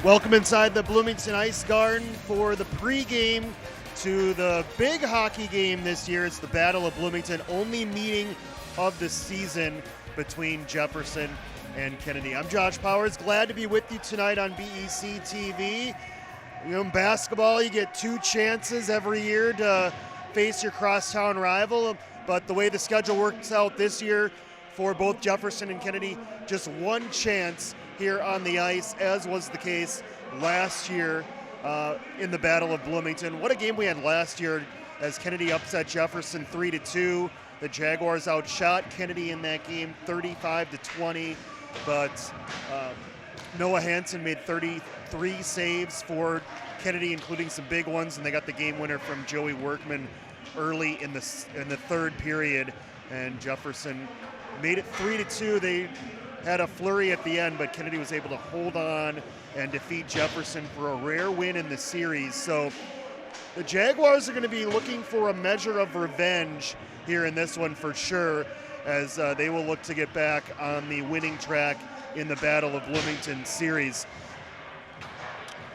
Welcome inside the Bloomington Ice Garden for the pregame to the big hockey game this year. It's the Battle of Bloomington, only meeting of the season between Jefferson and Kennedy. I'm Josh Powers, glad to be with you tonight on BEC-TV. You know, in basketball, you get two chances every year to face your crosstown rival, but the way the schedule works out this year for both Jefferson and Kennedy, just one chance here on the ice, as was the case last year in the Battle of Bloomington. What a game we had last year as Kennedy upset Jefferson 3-2. The Jaguars outshot Kennedy in that game 35-20, but Noah Hansen made 33 saves for Kennedy, including some big ones, and they got the game winner from Joey Workman early in the third period, and Jefferson made it 3-2. They had a flurry at the end, but Kennedy was able to hold on and defeat Jefferson for a rare win in the series. So the Jaguars are going to be looking for a measure of revenge here in this one for sure, as they will look to get back on the winning track in the Battle of Bloomington series.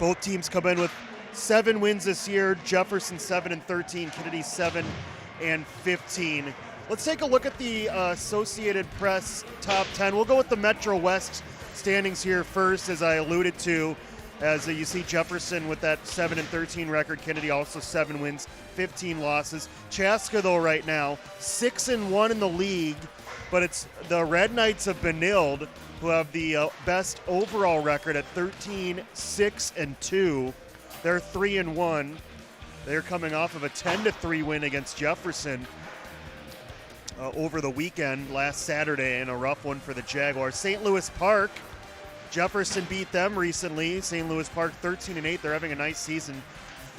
Both teams come in with 7 wins this year. Jefferson 7-13, Kennedy 7-15. Let's take a look at the Associated Press top 10. We'll go with the Metro West standings here first, as I alluded to, as you see Jefferson with that 7-13 record. Kennedy also 7 wins, 15 losses. Chaska, though, right now 6-1 in the league, but it's the Red Knights of Benilde who have the best overall record at 13-6-2. They're 3-1. They're coming off of a 10-3 win against Jefferson over the weekend last Saturday, and a rough one for the Jaguars. St. Louis Park, Jefferson beat them recently. St. Louis Park 13-8. They're having a nice season,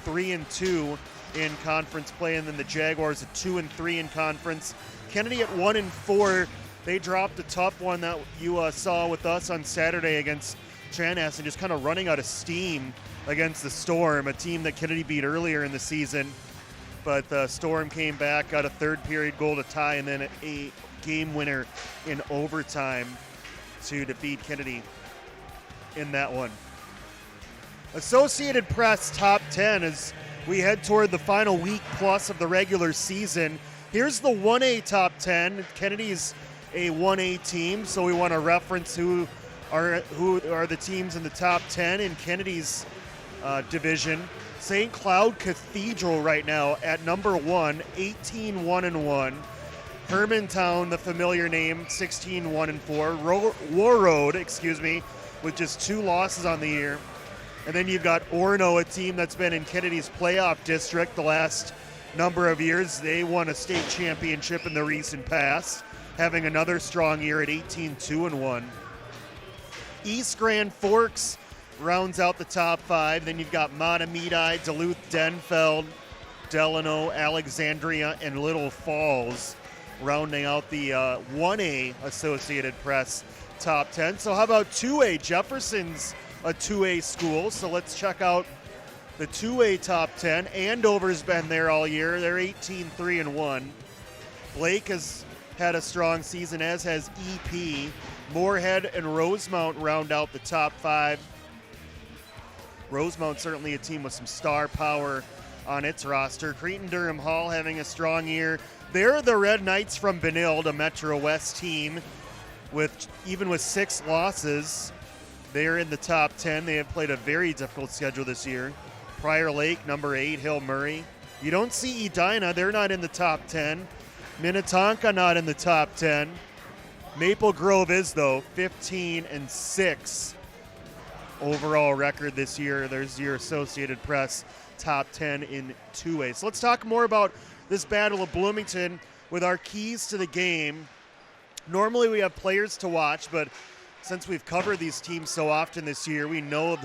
3-2 in conference play, and then the Jaguars at 2-3 in conference. Kennedy at 1-4. They dropped a tough one that you saw with us on Saturday against Chanhassen, just kind of running out of steam against the Storm, a team that Kennedy beat earlier in the season. But the Storm came back, got a third period goal to tie, and then a game winner in overtime to defeat Kennedy in that one. Associated Press top 10 as we head toward the final week plus of the regular season. Here's the 1A top 10. Kennedy's a 1A team, so we want to reference who are the teams in the top 10 in Kennedy's division. St. Cloud Cathedral right now at number 1, 18-1-1. Hermantown, the familiar name, 16-1-4. Warroad, with just 2 losses on the year. And then you've got Orono, a team that's been in Kennedy's playoff district the last number of years. They won a state championship in the recent past, having another strong year at 18-2-1. East Grand Forks rounds out the top 5. Then you've got Matamidi, Duluth, Denfeld, Delano, Alexandria, and Little Falls rounding out the 1A Associated Press top 10. So how about 2A? Jefferson's a 2A school, so let's check out the 2A top 10. Andover's been there all year. They're 18-3-1. Blake has had a strong season, as has EP. Moorhead and Rosemount round out the top 5. Rosemount certainly a team with some star power on its roster. Cretin-Durham Hall having a strong year. They're the Red Knights from Benilde, a Metro West team even with 6 losses. They're in the top 10. They have played a very difficult schedule this year. Prior Lake, number 8, Hill Murray. You don't see Edina. They're not in the top 10. Minnetonka not in the top 10. Maple Grove is, though, 15-6. Overall record this year. There's your Associated Press top 10 in 2A. So let's talk more about this Battle of Bloomington with our keys to the game. Normally we have players to watch, but since we've covered these teams so often this year, we know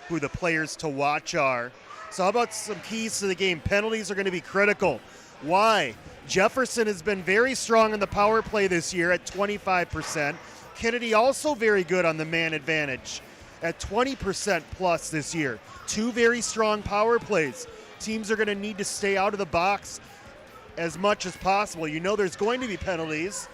who the players to watch are. So how about some keys to the game? Penalties are going to be critical. Why? Jefferson has been very strong in the power play this year at 25%. Kennedy also very good on the man advantage at 20% plus this year. 2 very strong power plays. Teams are going to need to stay out of the box as much as possible. You know there's going to be penalties.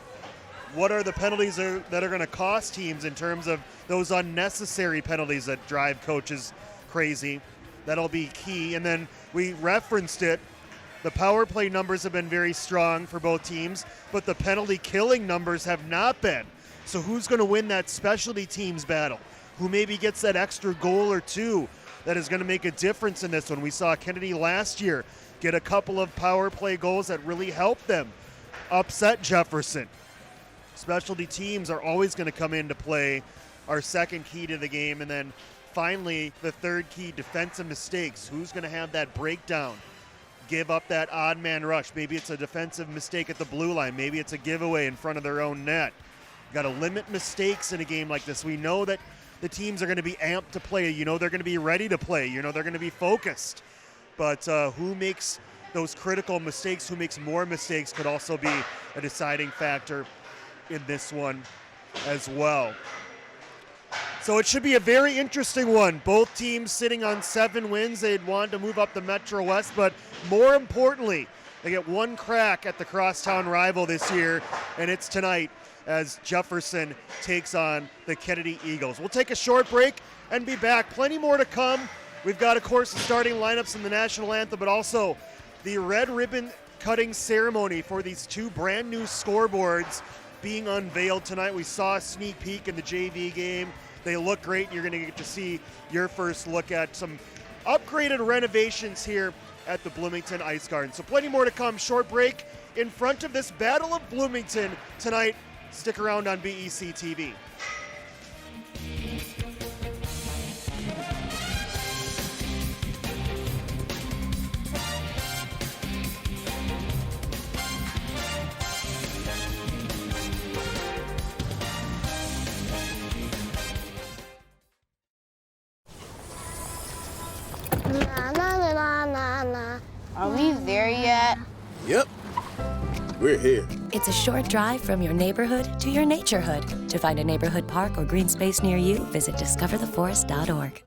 what are the penalties that are going to cost teams in terms of those unnecessary penalties that drive coaches crazy. That'll be key. And then we referenced it. The power play numbers have been very strong for both teams, but the penalty killing numbers have not been. So who's going to win that specialty teams battle? Who maybe gets that extra goal or two that is going to make a difference in this one? We saw Kennedy last year get a couple of power play goals that really helped them upset Jefferson. Specialty teams are always going to come into play, our second key to the game. And then finally, the third key, defensive mistakes. Who's going to have that breakdown? Give up that odd man rush. Maybe it's a defensive mistake at the blue line. Maybe it's a giveaway in front of their own net. Got to limit mistakes in a game like this. We know that the teams are going to be amped to play. You know they're going to be ready to play. You know they're going to be focused. But who makes those critical mistakes, who makes more mistakes, could also be a deciding factor in this one as well. So it should be a very interesting one. Both teams sitting on 7 wins. They'd want to move up the Metro West, but more importantly, they get one crack at the crosstown rival this year, and it's tonight as Jefferson takes on the Kennedy Eagles. We'll take a short break and be back. Plenty more to come. We've got, of course, the starting lineups in the national anthem, but also the red ribbon cutting ceremony for these 2 brand new scoreboards being unveiled tonight. We saw a sneak peek in the JV game. They look great. You're going to get to see your first look at some upgraded renovations here at the Bloomington Ice Garden. So plenty more to come. Short break in front of this Battle of Bloomington tonight. Stick around on BEC-TV. Are we there yet? Yep, we're here. It's a short drive from your neighborhood to your naturehood. To find a neighborhood park or green space near you, visit discovertheforest.org.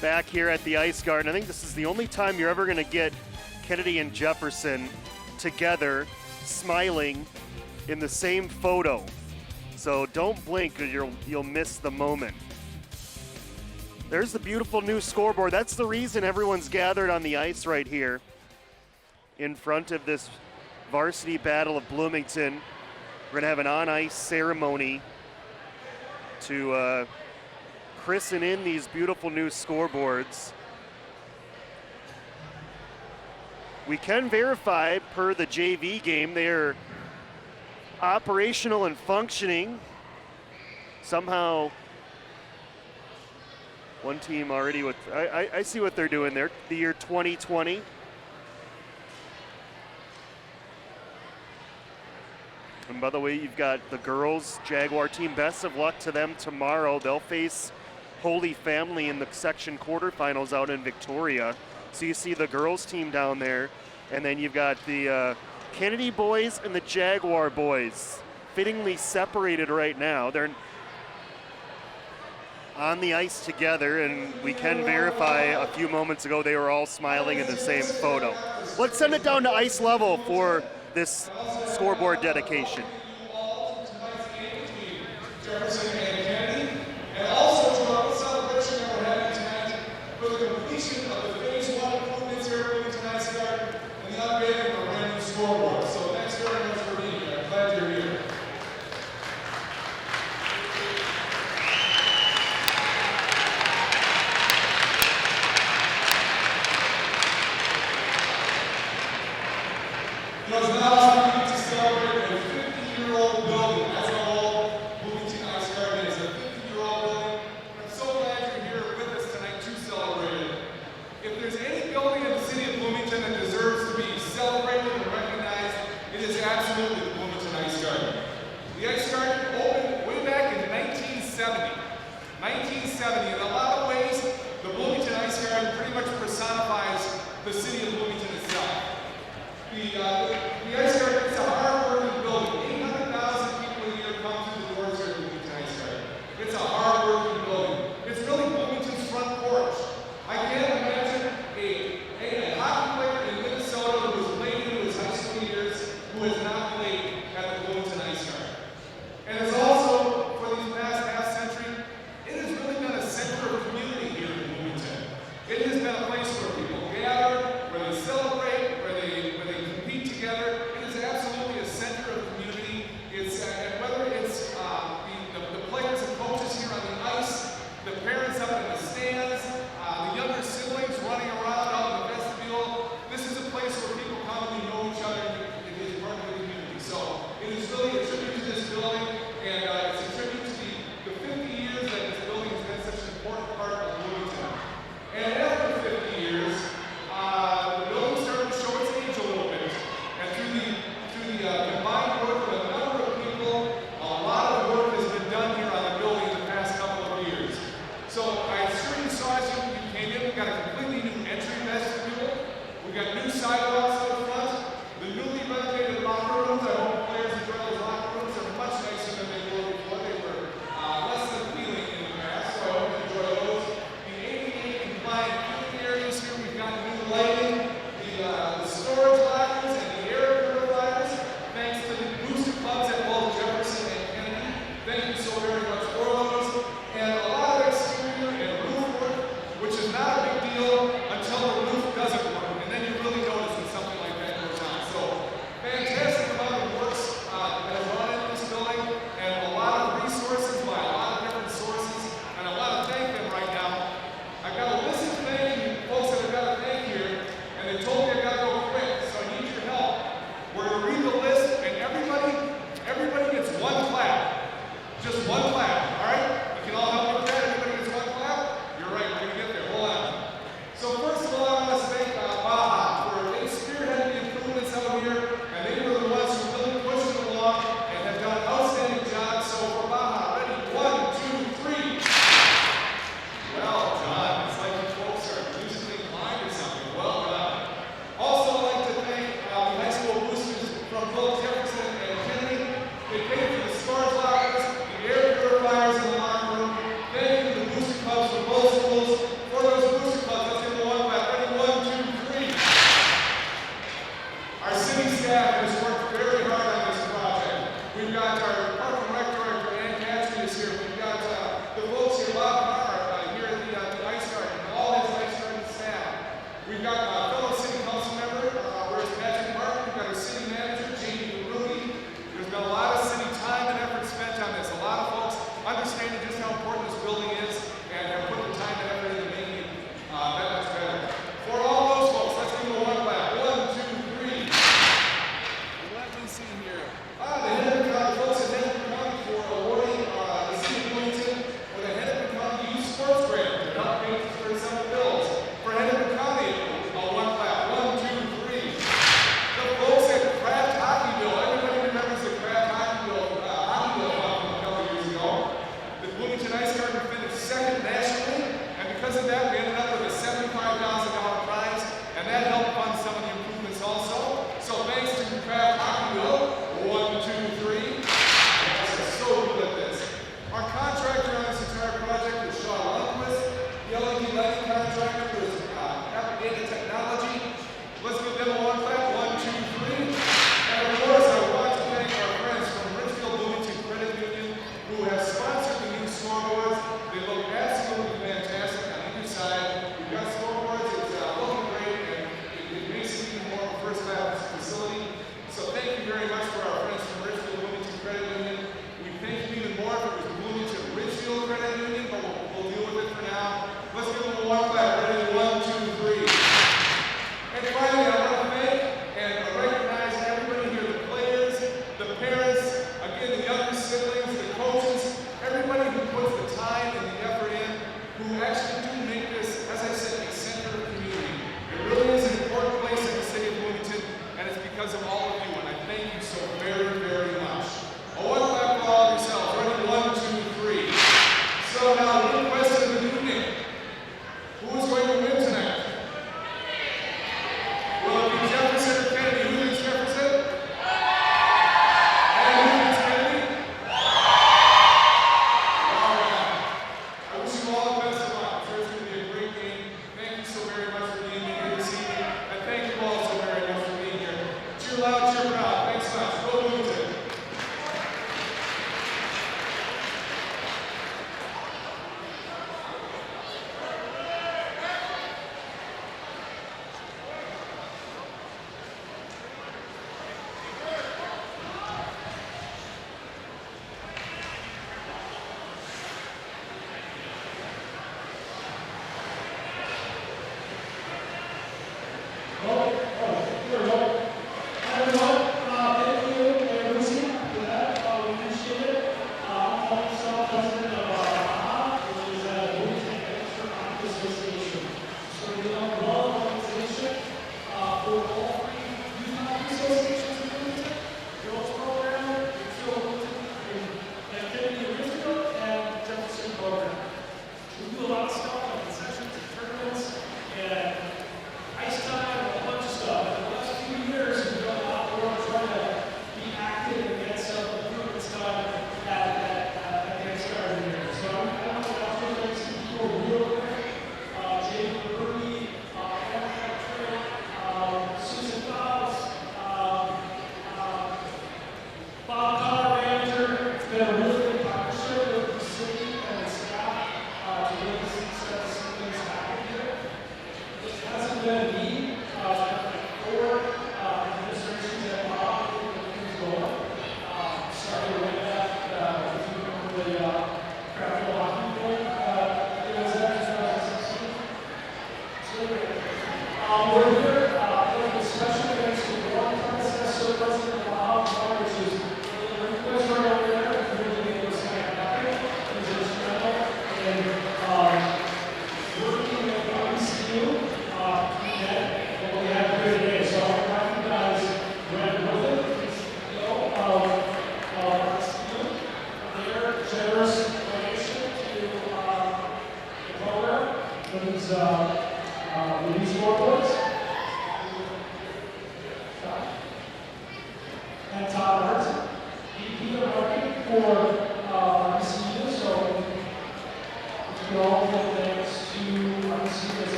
back here at the Ice Garden. I think this is the only time you're ever going to get Kennedy and Jefferson together, smiling in the same photo. So don't blink or you'll miss the moment. There's the beautiful new scoreboard. That's the reason everyone's gathered on the ice right here in front of this varsity battle of Bloomington. We're going to have an on-ice ceremony to christen in these beautiful new scoreboards. We can verify, per the JV game, they're operational and functioning. Somehow, one team already with, I see what they're doing there, the year 2020. And by the way, you've got the girls Jaguar team. Best of luck to them tomorrow. They'll face Holy Family in the section quarterfinals out in Victoria. So you see the girls team down there. And then you've got the Kennedy boys and the Jaguar boys, fittingly separated right now. They're on the ice together, and we can verify a few moments ago they were all smiling in the same photo. Let's send it down to ice level for this scoreboard dedication. Jefferson and Kennedy, and also throughout the celebration that we're having tonight for the completion of the Phase 1 improvements here at Bloomington Ice Garden and the upgrading of a brand new scoreboard. So thanks very much for being here. I'm glad you're here. You know, it's not often to celebrate a 50-year-old building. That's how old Bloomington Ice Garden is, a 50-year-old building. I'm so glad you're here with us tonight to celebrate it. If there's any building in the city of Bloomington that deserves to be celebrated and recognized, it is absolutely the Bloomington Ice Garden. The Ice Garden opened way back in 1970. 1970. In a lot of ways, the Bloomington Ice Garden pretty much personifies the city of Bloomington itself. The Ice Garden is a hard-working building. 800,000 people a year come through the doors here at Bloomington Ice Garden. It's a hard-working building. It's really Bloomington's front porch. I can't imagine a hockey player in Minnesota who has played into his high school years who has not played at the Bloomington Ice Garden. And it's also, for these past half-century, it has really been a center of community here in Bloomington. It has been a place where people gather, where they celebrate, where they compete together. It is absolutely a center of community. It's and whether it's the players and coaches here on the ice, the parents up in the stands, the younger siblings running around out in the vestibule. This is a place where people come and know each other and it is part of the community. So it is really a tribute to this building, and it's a tribute to the 50 years that this building has been such an important part of Bloomington. And after 50 years, the building started to show its age a little bit. And through the combined work of a number of people, a lot of work has been done here on the building in the past couple of years. So I certainly saw as you came in, we got a completely new entry vestibule. We got new sidewalks up front. The newly renovated locker rooms, I hope players enjoy those locker rooms, are much nicer than they were got our Park and Rec Director, Ann Cassidy is here. We've got the folks here, Bob Carr, here at the Ice Garden, and all his Ice Garden staff. We've got a fellow city council member, where's Patrick Martin. We've got our city manager, Jamie Rudy. There's been a lot of city time and effort spent on this. A lot of folks understanding just how important this building is and have put the time and effort into making it that much better. For all those folks, let's give them a one clap. 1, 2, 3. Let me see here. The Hennepin County folks at Hennepin County for awarding the city of Bloomington with a Hennepin County Youth Sports Grant to help pay for some of the bills. For Hennepin County, a one clap. 1, 2, 3. The folks at Kraft Hockeyville. Everybody remembers the Kraft Hockeyville fund from a couple years ago. The Bloomington Ice Garden finished second nationally, and because of that, we ended up with a $75,000 prize, and that helped fund some of the improvements also. So thanks to Kraft Hockeyville. 1, 2, 3. You guys are so good at this. Our contractor on this entire project is Shaw Lundquist. The LED lighting contractor is Applicated Technology. Let's give them a one clap. 1, 2, 3. And of course, I want to thank our friends from Richfield Bloomington Credit Union who have sponsored the new scoreboards. They look absolutely fantastic on either side. We've got scoreboards. It's looking great, and it makes it even more of a first-class facility. So thank you very much for our friends from Richfield Bloomington Credit Union. We thank you even more if it was Bloomington Richfield Credit Union, but we'll deal with it for now. Let's give them a one clap. Ready? 1, 2, 3. And finally, I want to thank and recognize everybody here, the players, the parents, again, the younger siblings, the coaches, everybody who puts the time and the effort in, who actually do make this, as I said, a center of community. It really is an important place in the city of Bloomington, and it's because of all of you, and I thank you so very, very much. A one clap for all of yourselves. Ready? 1, 2, 3. So now, the big question of the evening. Who is going to win tonight? Will it be Jefferson or Kennedy? Who thinks Jefferson? And who thinks Kennedy? All right. I wish you all the best of luck. I'm sure it's going to be a great game. Thank you so very much for being here this evening. And thank you all so very much for being here. Cheer loud, cheer proud. Thanks much. Go Bloomington.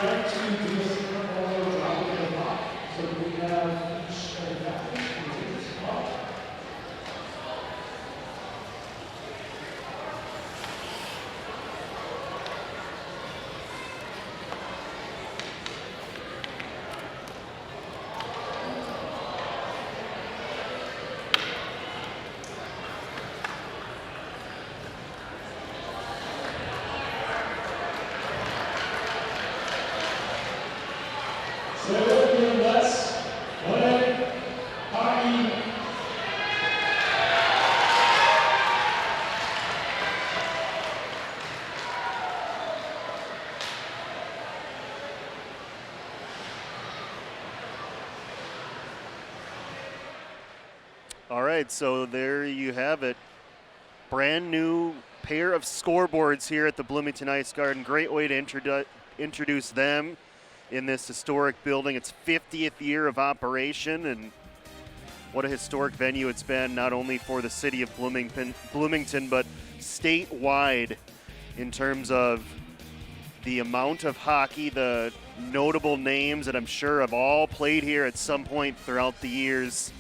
Greg to do this All right, so there you have it. Brand new pair of scoreboards here at the Bloomington Ice Garden. Great way to introduce them in this historic building. Its 50th year of operation, and what a historic venue it's been, not only for the city of Bloomington, but statewide in terms of the amount of hockey, the notable names that I'm sure have all played here at some point throughout the years.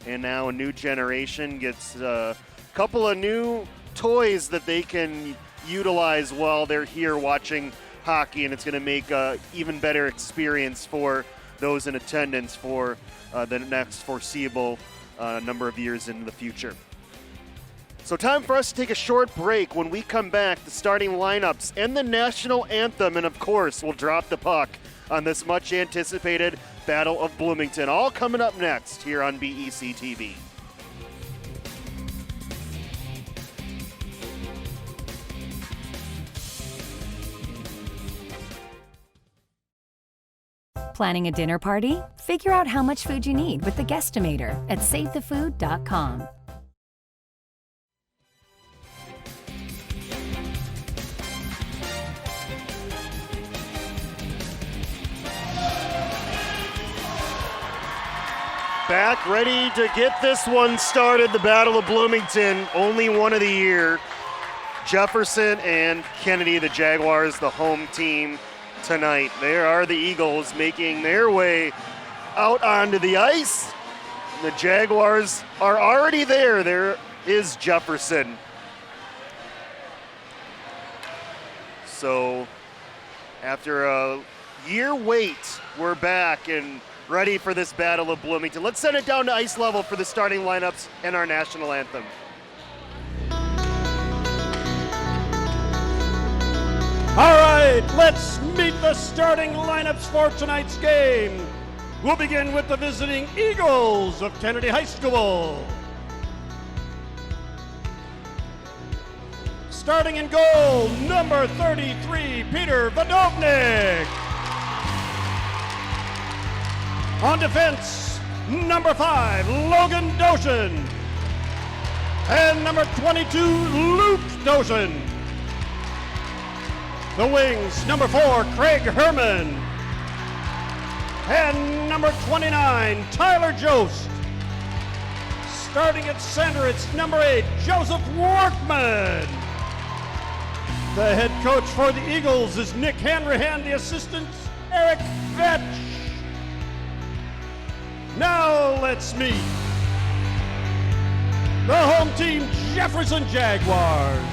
And now a new generation gets a couple of new toys that they can utilize while they're here watching hockey, and it's going to make an even better experience for those in attendance for the next foreseeable number of years into the future. So time for us to take a short break. When we come back, the starting lineups and the national anthem, and of course we'll drop the puck on this much anticipated Battle of Bloomington, all coming up next here on BEC-TV. Planning a dinner party? Figure out how much food you need with the Guestimator at SaveTheFood.com. Back ready to get this one started, the Battle of Bloomington, only one of the year. Jefferson and Kennedy, the Jaguars, the home team tonight. There are the Eagles making their way out onto the ice. The Jaguars are already there. There is Jefferson. So after a year wait, we're back and ready for this Battle of Bloomington. Let's send it down to ice level for the starting lineups and our national anthem. All right, let's meet the starting lineups for tonight's game. We'll begin with the visiting Eagles of Kennedy High School. Starting in goal, number 33, Peter Vodovnik. On defense, number 5, Logan Doshin. And number 22, Luke Doshin. The wings, number 4, Craig Herman. And number 29, Tyler Jost. Starting at center, it's number 8, Joseph Workman. The head coach for the Eagles is Nick Hanrahan, the assistant, Eric Vetch. Now let's meet the home team, Jefferson Jaguars.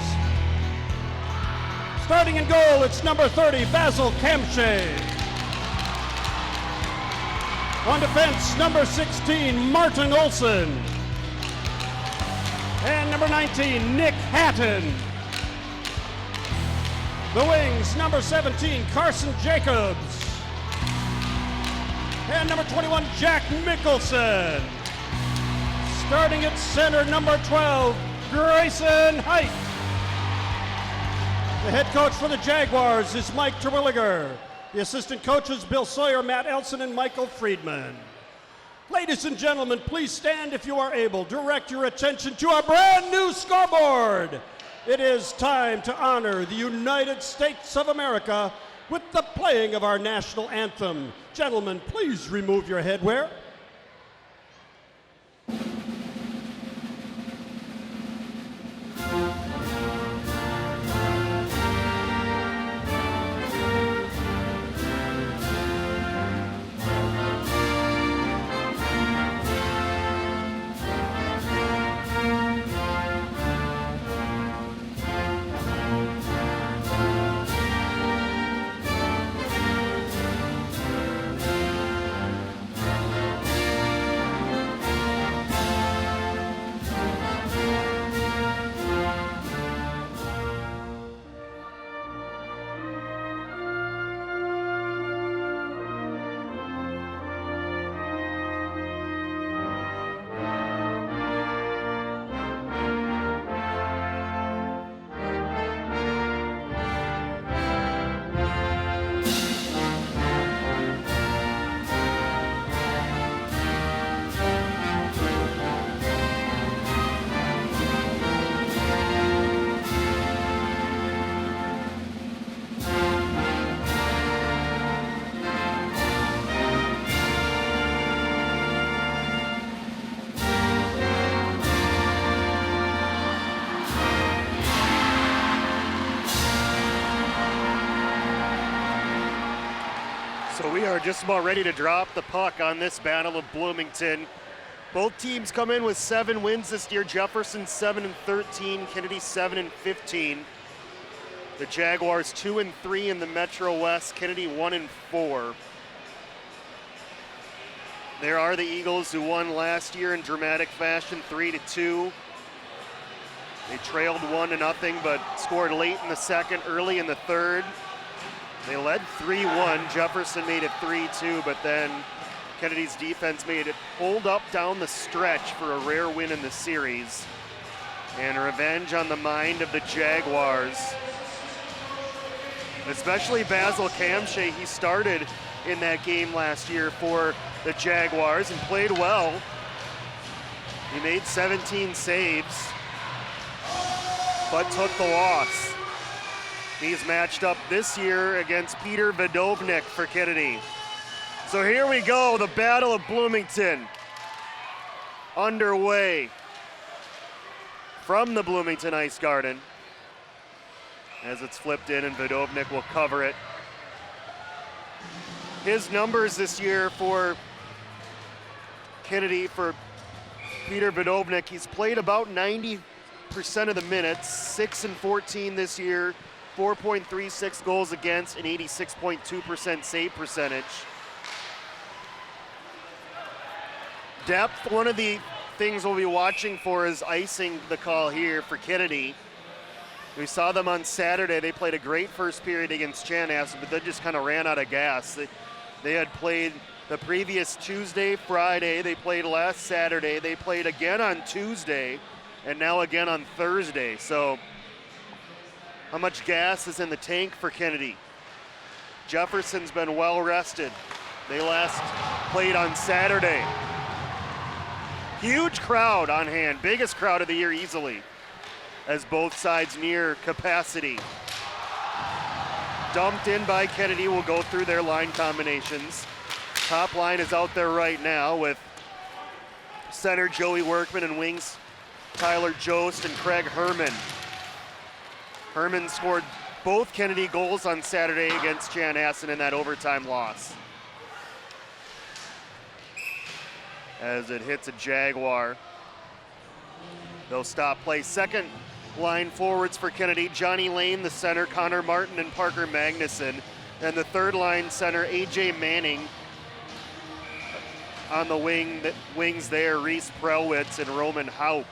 Starting in goal, it's number 30, Basil Kamshay. On defense, number 16, Martin Olson. And number 19, Nick Hatton. The wings, number 17, Carson Jacobs. And number 21, Jack Mickelson. Starting at center, number 12, Grayson Height. The head coach for the Jaguars is Mike Terwilliger. The assistant coaches, Bill Sawyer, Matt Elson, and Michael Friedman. Ladies and gentlemen, please stand if you are able. Direct your attention to our brand new scoreboard. It is time to honor the United States of America with the playing of our national anthem. Gentlemen, please remove your headwear. We are just about ready to drop the puck on this Battle of Bloomington. Both teams come in with 7 wins this year. Jefferson 7-13, Kennedy 7-15. The Jaguars 2-3 in the Metro West, Kennedy 1-4. There are the Eagles, who won last year in dramatic fashion, 3-2. They trailed 1-0, but scored late in the second, early in the third. They led 3-1. Jefferson made it 3-2, but then Kennedy's defense made it hold up down the stretch for a rare win in the series. And revenge on the mind of the Jaguars. Especially Basil Kamshay. He started in that game last year for the Jaguars and played well. He made 17 saves, but took the loss. He's matched up this year against Peter Vidovnik for Kennedy. So here we go, the Battle of Bloomington underway from the Bloomington Ice Garden. As it's flipped in, and Vidovnik will cover it. His numbers this year for Kennedy, for Peter Vidovnik, he's played about 90% of the minutes, 6-14 this year, 4.36 goals against, and 86.2% save percentage. Depth, one of the things we'll be watching for is icing the call here for Kennedy. We saw them on Saturday. They played a great first period against Chanhassen, but then just kind of ran out of gas. They had played the previous Tuesday, Friday. They played last Saturday. They played again on Tuesday, and now again on Thursday. So how much gas is in the tank for Kennedy? Jefferson's been well rested. They last played on Saturday. Huge crowd on hand, biggest crowd of the year easily, as both sides near capacity. Dumped in by Kennedy. Will go through their line combinations. Top line is out there right now with center Joey Workman and wings Tyler Jost and Craig Herman. Herman scored both Kennedy goals on Saturday against Chanhassen in that overtime loss. As it hits a Jaguar, they'll stop play. Second line forwards for Kennedy, Johnny Lane, the center, Connor Martin and Parker Magnuson. And the third line center, AJ Manning. On the wings there, Reese Prelwitz and Roman Hauk.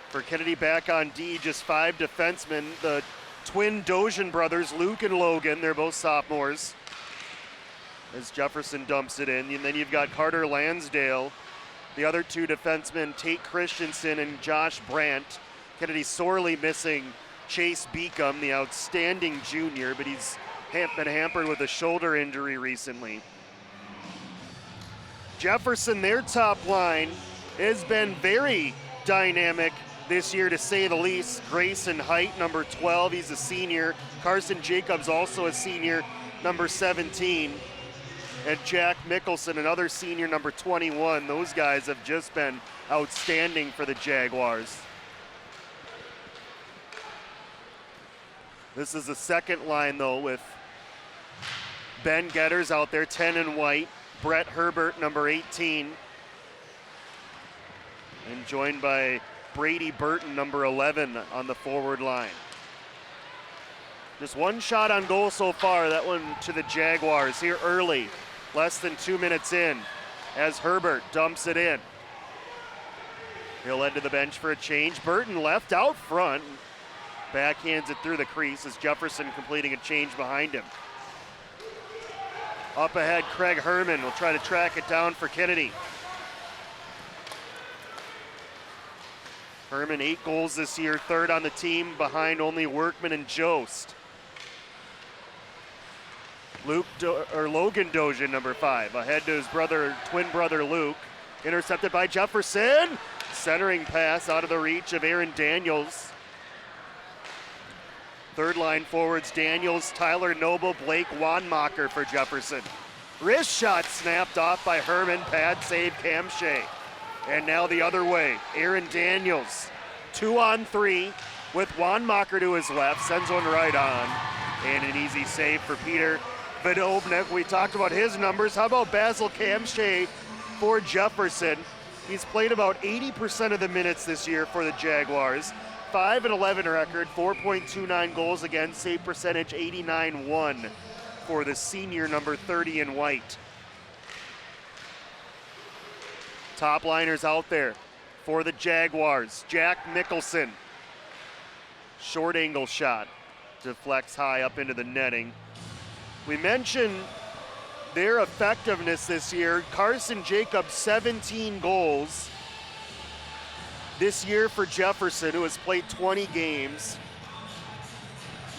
For Kennedy back on D, just 5 defensemen. The twin Dojan brothers, Luke and Logan, they're both sophomores, as Jefferson dumps it in. And then you've got Carter Lansdale, the other 2 defensemen, Tate Christensen and Josh Brandt. Kennedy sorely missing Chase Beacom, the outstanding junior, but he's been hampered with a shoulder injury recently. Jefferson, their top line, has been very dynamic this year, to say the least. Grayson Height, number 12, he's a senior. Carson Jacobs, also a senior, number 17. And Jack Mickelson, another senior, number 21. Those guys have just been outstanding for the Jaguars. This is the second line, though, with Ben Getters out there, 10 in white. Brett Herbert, number 18. And joined by Brady Burton, number 11, on the forward line. Just one shot on goal so far, that one to the Jaguars here early, less than 2 minutes in, as Herbert dumps it in. He'll head to the bench for a change. Burton left out front, backhands it through the crease as Jefferson completing a change behind him. Up ahead, Craig Herman will try to track it down for Kennedy. Herman, 8 goals this year, third on the team behind only Workman and Jost. Logan Dojan, number 5, ahead to his twin brother Luke. Intercepted by Jefferson. Centering pass out of the reach of Aaron Daniels. Third line forwards, Daniels, Tyler Noble, Blake Wanmacher for Jefferson. Wrist shot snapped off by Herman, pad save Kamshay. And now the other way, Aaron Daniels, 2-on-3 with Wanmacher to his left, sends one right on. And an easy save for Peter Vidovnik. We talked about his numbers. How about Basil Kamshay for Jefferson? He's played about 80% of the minutes this year for the Jaguars. 5-11 record, 4.29 goals against, save percentage 89-1 for the senior, number 30 in white. Top liners out there for the Jaguars. Jack Mickelson. Short angle shot. Deflects high up into the netting. We mentioned their effectiveness this year. Carson Jacobs, 17 goals this year for Jefferson, who has played 20 games.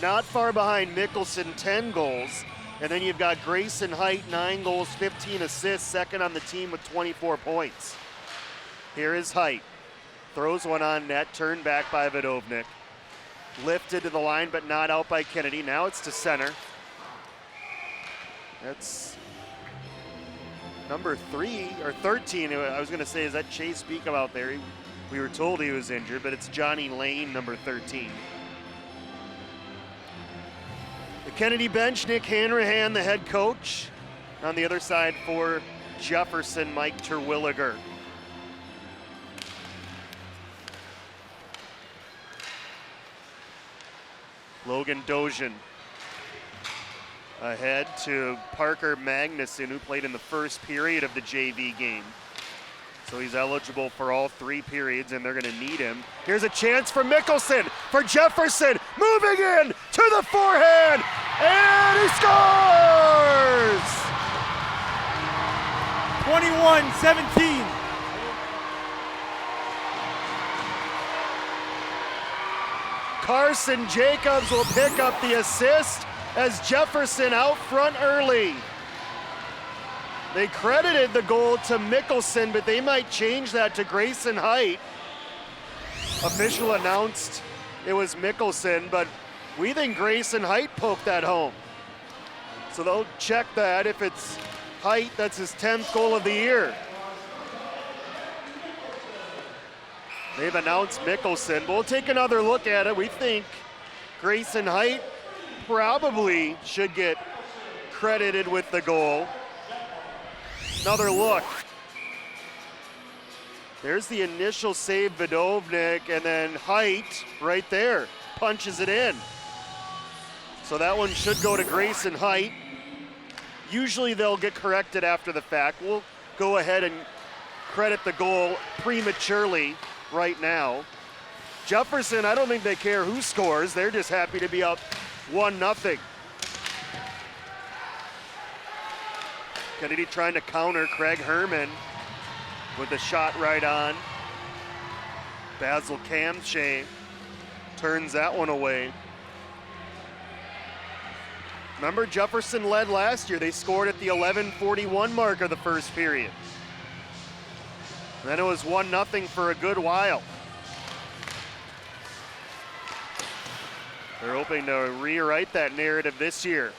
Not far behind Mickelson, 10 goals. And then you've got Grayson Height, 9 goals, 15 assists, second on the team with 24 points. Here is Height. Throws one on net, turned back by Vidovnik. Lifted to the line, but not out by Kennedy. Now it's to center. That's number 3 or 13. I was going to say, is that Chase Beacom out there? We were told he was injured, but it's Johnny Lane, number 13. The Kennedy bench, Nick Hanrahan, the head coach. On the other side for Jefferson, Mike Terwilliger. Logan Dozian ahead to Parker Magnuson, who played in the first period of the JV game. So he's eligible for all 3 periods, and they're going to need him. Here's a chance for Mickelson, for Jefferson, moving in to the forehand, and he scores! 21-17. Carson Jacobs will pick up the assist as Jefferson out front early. They credited the goal to Mickelson, but they might change that to Grayson Height. Official announced it was Mickelson, but we think Grayson Height poked that home. So they'll check that. If it's Height, that's his 10th goal of the year. They've announced Mickelson, but we'll take another look at it. We think Grayson Height probably should get credited with the goal. Another look. There's the initial save, Vidovnik, and then Height right there punches it in. So that one should go to Grayson Height. Usually they'll get corrected after the fact. We'll go ahead and credit the goal prematurely right now. Jefferson, I don't think they care who scores. They're just happy to be up 1-0. Kennedy trying to counter Craig Herman with a shot right on. Basil Kamshay turns that one away. Remember, Jefferson led last year. They scored at the 11:41 mark of the first period. And then it was 1-0 for a good while. They're hoping to rewrite that narrative this year.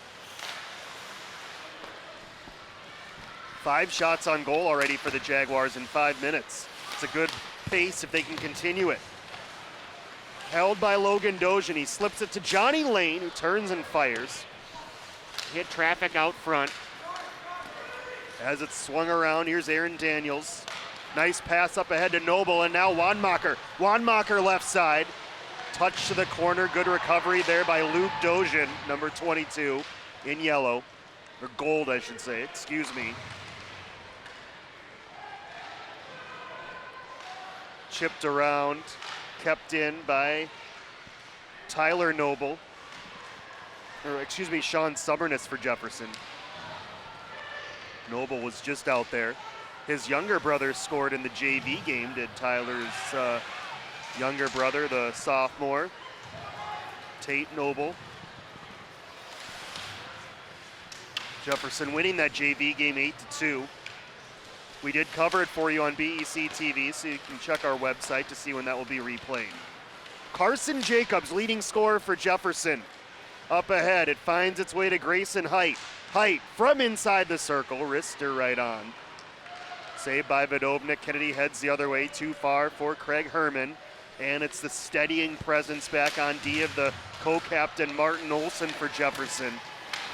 5 shots on goal already for the Jaguars in 5 minutes. It's a good pace if they can continue it. Held by Logan Dozian. He slips it to Johnny Lane, who turns and fires. Hit traffic out front. As it's swung around, here's Aaron Daniels. Nice pass up ahead to Noble, and now Wanmacher. Wanmacher left side. Touch to the corner, good recovery there by Luke Dozian, number 22, in yellow. Or gold, I should say, excuse me. Chipped around, kept in by Tyler Noble. Or excuse me, Sean Subberness for Jefferson. Noble was just out there. His younger brother scored in the JV game, did Tyler's younger brother, the sophomore, Tate Noble. Jefferson winning that JV game 8-2. We did cover it for you on BEC-TV, so you can check our website to see when that will be replayed. Carson Jacobs, leading scorer for Jefferson. Up ahead, it finds its way to Grayson Height. Height from inside the circle, wrister right on. Saved by Vidovnik. Kennedy heads the other way, too far for Craig Herman. And it's the steadying presence back on D of the co-captain Martin Olson for Jefferson.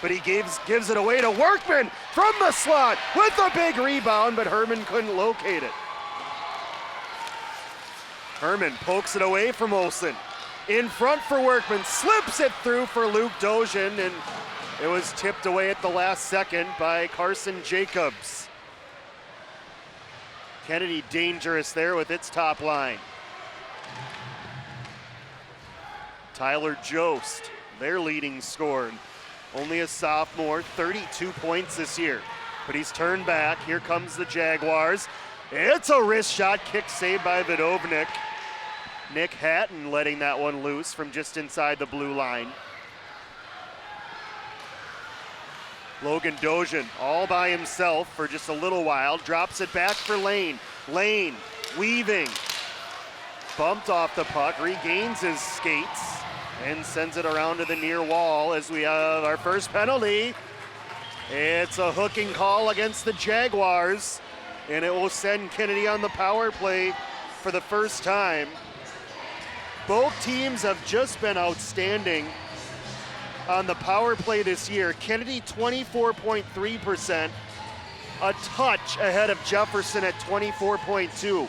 but he gives it away to Workman from the slot with a big rebound, but Herman couldn't locate it. Herman pokes it away from Olsen. In front for Workman, slips it through for Luke Dojan, and it was tipped away at the last second by Carson Jacobs. Kennedy dangerous there with its top line. Tyler Jost, their leading scorer. Only a sophomore, 32 points this year. But he's turned back. Here comes the Jaguars. It's a wrist shot, kick saved by Vidovnik. Nick Hatton letting that one loose from just inside the blue line. Logan Dojan all by himself for just a little while, drops it back for Lane. Lane weaving, bumped off the puck, regains his skates, and sends it around to the near wall as we have our first penalty. It's a hooking call against the Jaguars, and it will send Kennedy on the power play for the first time. Both teams have just been outstanding on the power play this year. Kennedy 24.3%, a touch ahead of Jefferson at 24.2.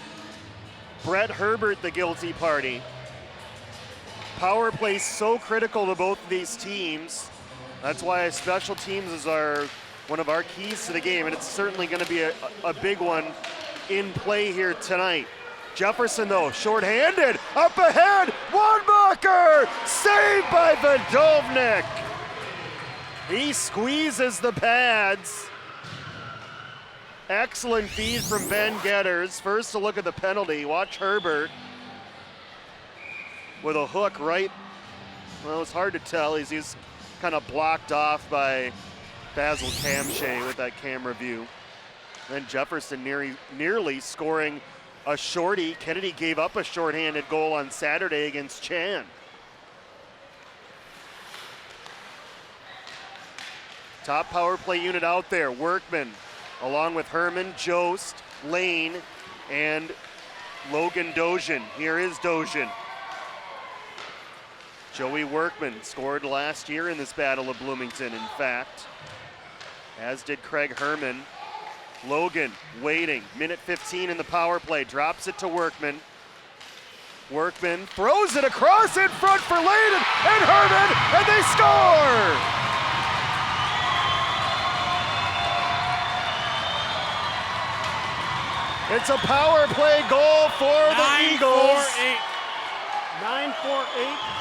Brett Herbert, the guilty party. Power play so critical to both of these teams. That's why special teams is one of our keys to the game, and it's certainly going to be a big one in play here tonight. Jefferson, though, shorthanded, up ahead, Wanbacher, saved by Vidovnik. He squeezes the pads. Excellent feed from Ben Getters. First to look at the penalty, watch Herbert with a hook right, well, it's hard to tell. He's kind of blocked off by Basil Kamshay with that camera view. Then Jefferson nearly scoring a shorty. Kennedy gave up a shorthanded goal on Saturday against Chan. Top power play unit out there, Workman, along with Herman, Jost, Lane, and Logan Dojan. Here is Dojan. Joey Workman scored last year in this Battle of Bloomington, in fact, as did Craig Herman. Logan waiting, minute 15 in the power play, drops it to Workman. Workman throws it across in front for Lane and Herman, and they score! It's a power play goal for the Eagles. 9-4-8.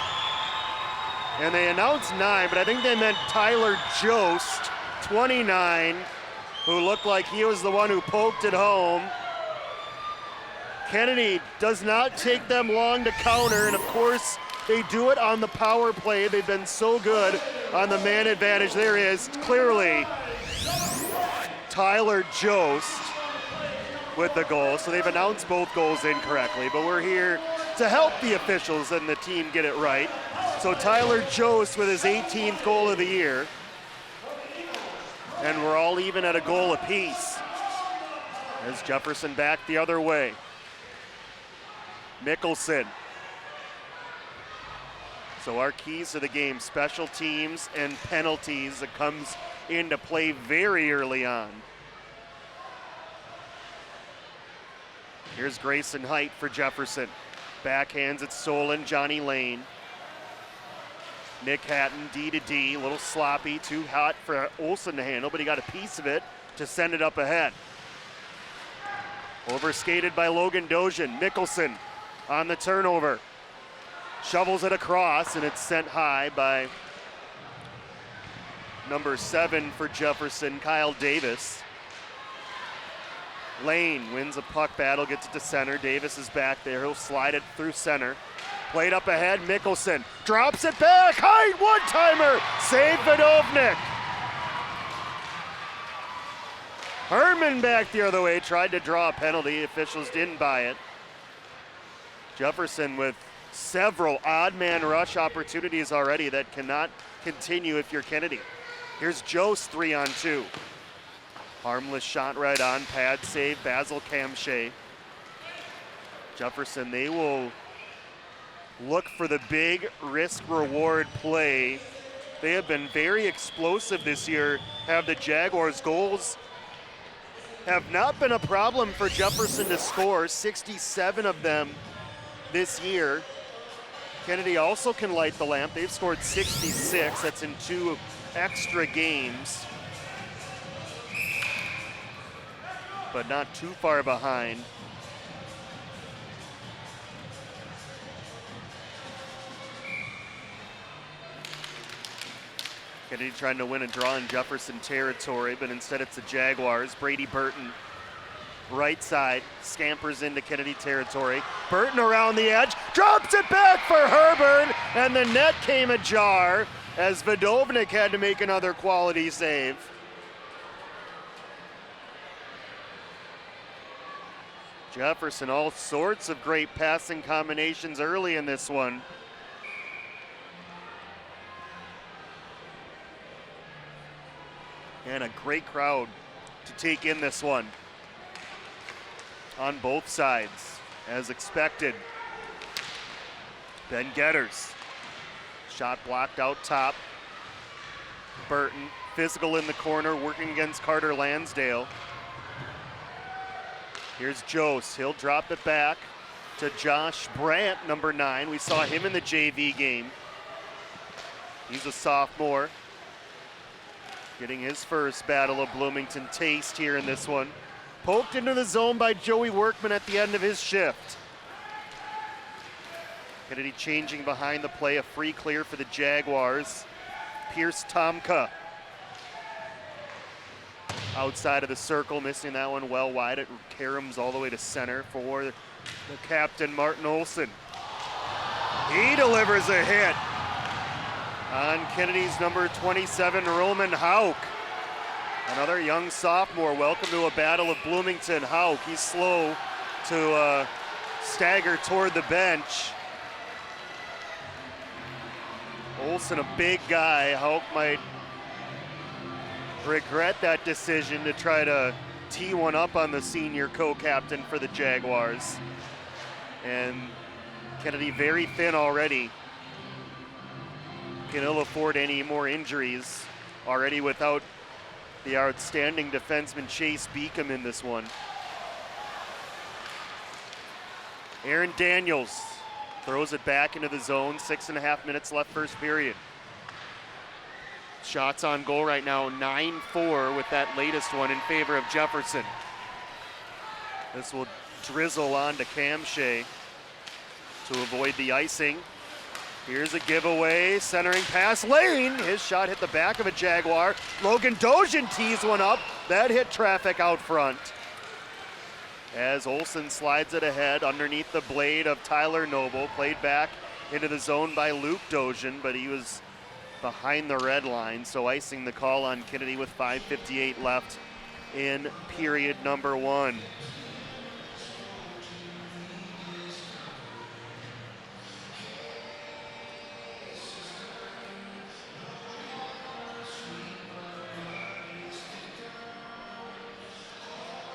And they announced 9, but I think they meant Tyler Jost, 29, who looked like he was the one who poked it home. Kennedy does not take them long to counter, and of course, they do it on the power play. They've been so good on the man advantage. There is clearly Tyler Jost with the goal. So they've announced both goals incorrectly, but we're here to help the officials and the team get it right. So Tyler Jost with his 18th goal of the year. And we're all even at a goal apiece. As Jefferson back the other way. Mickelson. So our keys to the game, special teams and penalties, that comes into play very early on. Here's Grayson Height for Jefferson. Backhands it Solon, Johnny Lane. Nick Hatton, D to D, a little sloppy, too hot for Olsen to handle, but he got a piece of it to send it up ahead. Overskated by Logan Dojan. Mickelson on the turnover. Shovels it across, and it's sent high by number 7 for Jefferson, Kyle Davis. Lane wins a puck battle, gets it to center. Davis is back there. He'll slide it through center. Played up ahead, Mickelson drops it back. Height, one-timer, save Vidovnik. Herman back the other way, tried to draw a penalty. Officials didn't buy it. Jefferson with several odd man rush opportunities already that cannot continue if you're Kennedy. Here's Jost 3-on-2. Harmless shot right on, pad save, Basil Kamshay. Jefferson, they will look for the big risk-reward play They have been very explosive this year. Have the Jaguars' goals have not been a problem for Jefferson to score, 67 of them this year. Kennedy also can light the lamp. They've scored 66. That's in 2 extra games, but not too far behind. Kennedy trying to win a draw in Jefferson territory, but instead it's the Jaguars. Brady Burton, right side, scampers into Kennedy territory. Burton around the edge, drops it back for Herbert, and the net came ajar as Vodovnik had to make another quality save. Jefferson, all sorts of great passing combinations early in this one. And a great crowd to take in this one on both sides, as expected. Ben Getters, shot blocked out top. Burton, physical in the corner, working against Carter Lansdale. Here's Jost, he'll drop it back to Josh Brandt, number 9. We saw him in the JV game. He's a sophomore, getting his first Battle of Bloomington taste here in this one. Poked into the zone by Joey Workman at the end of his shift. Kennedy changing behind the play, a free clear for the Jaguars. Pierce Tomka outside of the circle, missing that one well wide. It caroms all the way to center for the captain, Martin Olson. He delivers a hit on Kennedy's number 27, Roman Hauk. Another young sophomore. Welcome to a Battle of Bloomington. Hauk, he's slow to stagger toward the bench. Olson, a big guy. Hauk might regret that decision to try to tee one up on the senior co-captain for the Jaguars. And Kennedy very thin already. Can ill afford any more injuries, already without the outstanding defenseman Chase Beacom in this one. Aaron Daniels throws it back into the zone. 6.5 minutes left first period. Shots on goal right now, 9-4 with that latest one in favor of Jefferson. This will drizzle on to Cam Shea to avoid the icing. Here's a giveaway, centering pass lane. His shot hit the back of a Jaguar. Logan Dojan tees one up. That hit traffic out front. As Olson slides it ahead underneath the blade of Tyler Noble. Played back into the zone by Luke Dojan, but he was behind the red line, so icing the call on Kennedy with 5:58 left in period number 1.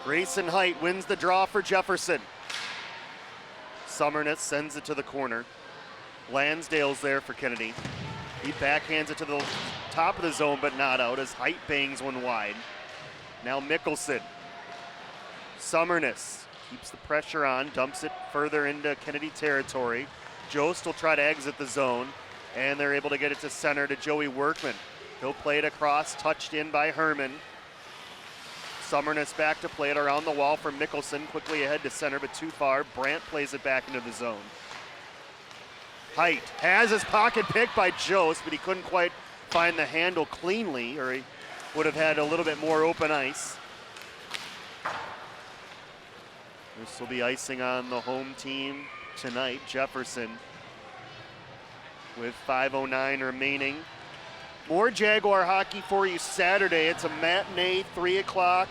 Grayson Height wins the draw for Jefferson. Summerness sends it to the corner. Lansdale's there for Kennedy. He backhands it to the top of the zone, but not out as Height bangs one wide. Now Mickelson. Summerness keeps the pressure on, dumps it further into Kennedy territory. Jost will try to exit the zone, and they're able to get it to center to Joey Workman. He'll play it across, touched in by Herman. Summerness back to play it around the wall for Mickelson, quickly ahead to center, but too far. Brandt plays it back into the zone. Height has his pocket picked by Jost, but he couldn't quite find the handle cleanly, or he would have had a little bit more open ice. This will be icing on the home team tonight, Jefferson, with 5:09 remaining. More Jaguar hockey for you Saturday. It's a matinee, 3 o'clock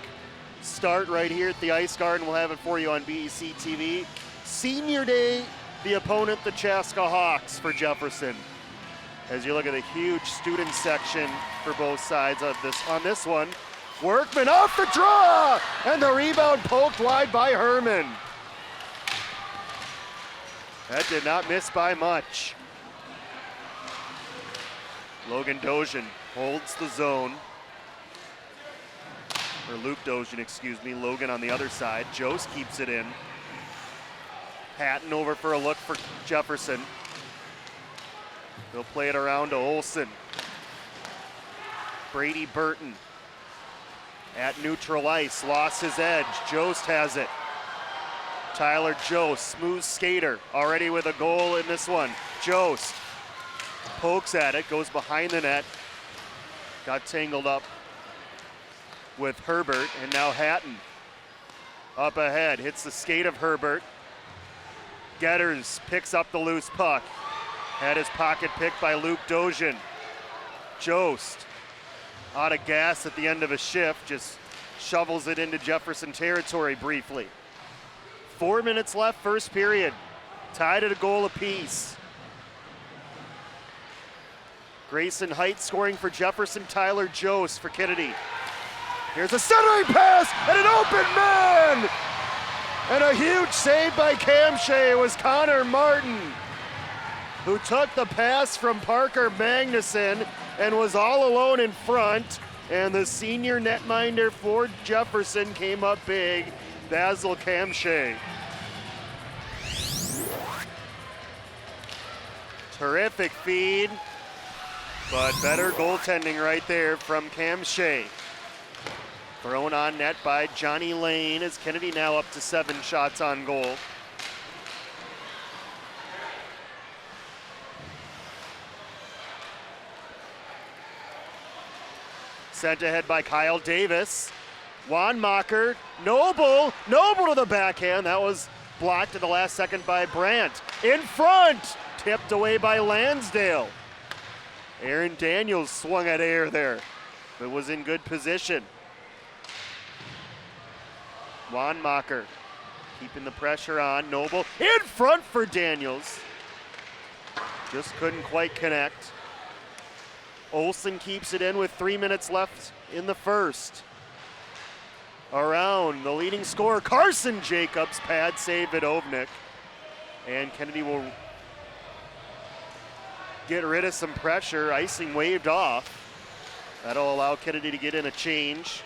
start right here at the Ice Garden. We'll have it for you on BEC-TV. Senior Day, the opponent, the Chaska Hawks for Jefferson. As you look at the huge student section for both sides of this on this one. Workman off the draw, and the rebound poked wide by Herman. That did not miss by much. Logan Dozian holds the zone. Or Luke Dozian, excuse me. Logan on the other side. Jost keeps it in. Hatton over for a look for Jefferson. They'll play it around to Olsen. Brady Burton at neutral ice, lost his edge. Jost has it. Tyler Jost, smooth skater, already with a goal in this one. Jost pokes at it, goes behind the net. Got tangled up with Herbert, and now Hatton up ahead, hits the skate of Herbert. Getters picks up the loose puck. Had his pocket picked by Luke Dozian. Jost, out of gas at the end of a shift, just shovels it into Jefferson territory briefly. 4 minutes left, first period. Tied at a goal apiece. Grayson Height scoring for Jefferson, Tyler Jost for Kennedy. Here's a centering pass and an open man! And a huge save by Cam Shea. It was Connor Martin who took the pass from Parker Magnuson and was all alone in front. And the senior netminder for Jefferson came up big, Basil Cam Shea. Terrific feed, but better goaltending right there from Cam Shea. Thrown on net by Johnny Lane as Kennedy now up to 7 shots on goal. Sent ahead by Kyle Davis. Wanmacher, Noble to the backhand. That was blocked at the last second by Brandt. In front, tipped away by Lansdale. Aaron Daniels swung at air there, but was in good position. Wanmacher keeping the pressure on. Noble in front for Daniels. Just couldn't quite connect. Olsen keeps it in with 3 minutes left in the first. Around the leading scorer, Carson Jacobs, pad save at Ovnik. And Kennedy will get rid of some pressure. Icing waved off. That'll allow Kennedy to get in a change.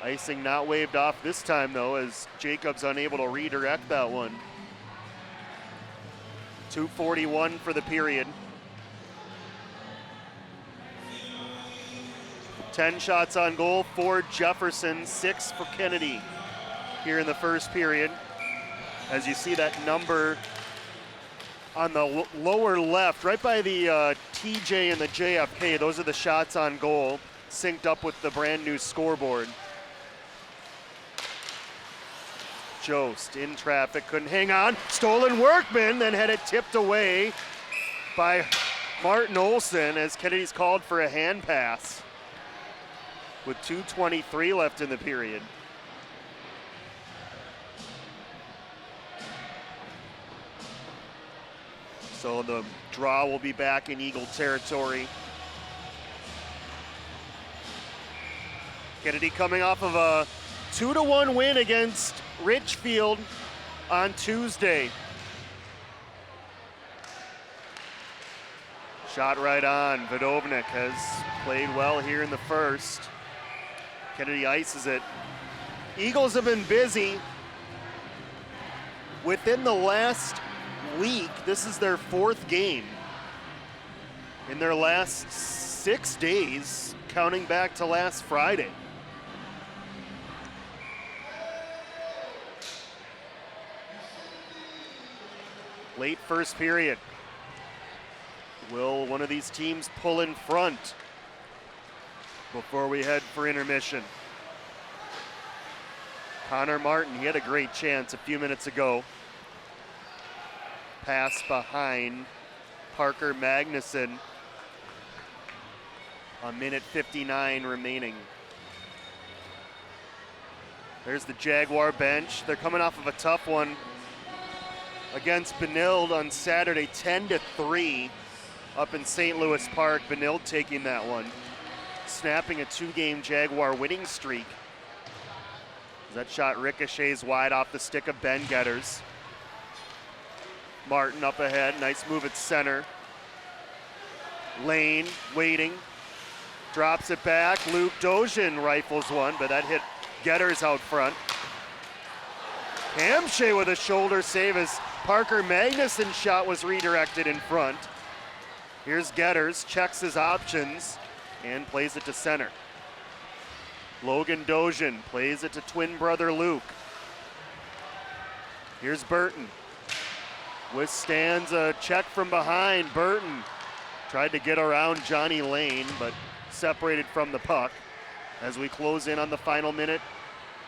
Icing not waved off this time though, as Jacobs unable to redirect that one. 2:41 for the period. 10 shots on goal for Jefferson, 6 for Kennedy here in the first period. As you see that number on the lower left, right by the TJ and the JFK, those are the shots on goal, synced up with the brand new scoreboard. Jost in traffic, couldn't hang on. Stolen Workman, then had it tipped away by Martin Olsen as Kennedy's called for a hand pass with 2:23 left in the period. So the draw will be back in Eagle territory. Kennedy coming off of a 2-1 win against Richfield on Tuesday. Shot right on. Vodovnik has played well here in the first. Kennedy ices it. Eagles have been busy. Within the last week, this is their 4th game. In their last 6 days, counting back to last Friday. Late first period. Will one of these teams pull in front before we head for intermission? Connor Martin, he had a great chance a few minutes ago. Pass behind Parker Magnuson. A minute 59 remaining. There's the Jaguar bench. They're coming off of a tough one against Benilde on Saturday, 10-3 up in St. Louis Park. Benilde taking that one, snapping a 2-game Jaguar winning streak. That shot ricochets wide off the stick of Ben Getters. Martin up ahead, nice move at center. Lane waiting, drops it back. Luke Dojin rifles one, but that hit Getters out front. Hamshay with a shoulder save as Parker Magnuson's shot was redirected in front. Here's Getters, checks his options and plays it to center. Logan Dojin plays it to twin brother Luke. Here's Burton. Withstands a check from behind. Burton tried to get around Johnny Lane, but separated from the puck as we close in on the final minute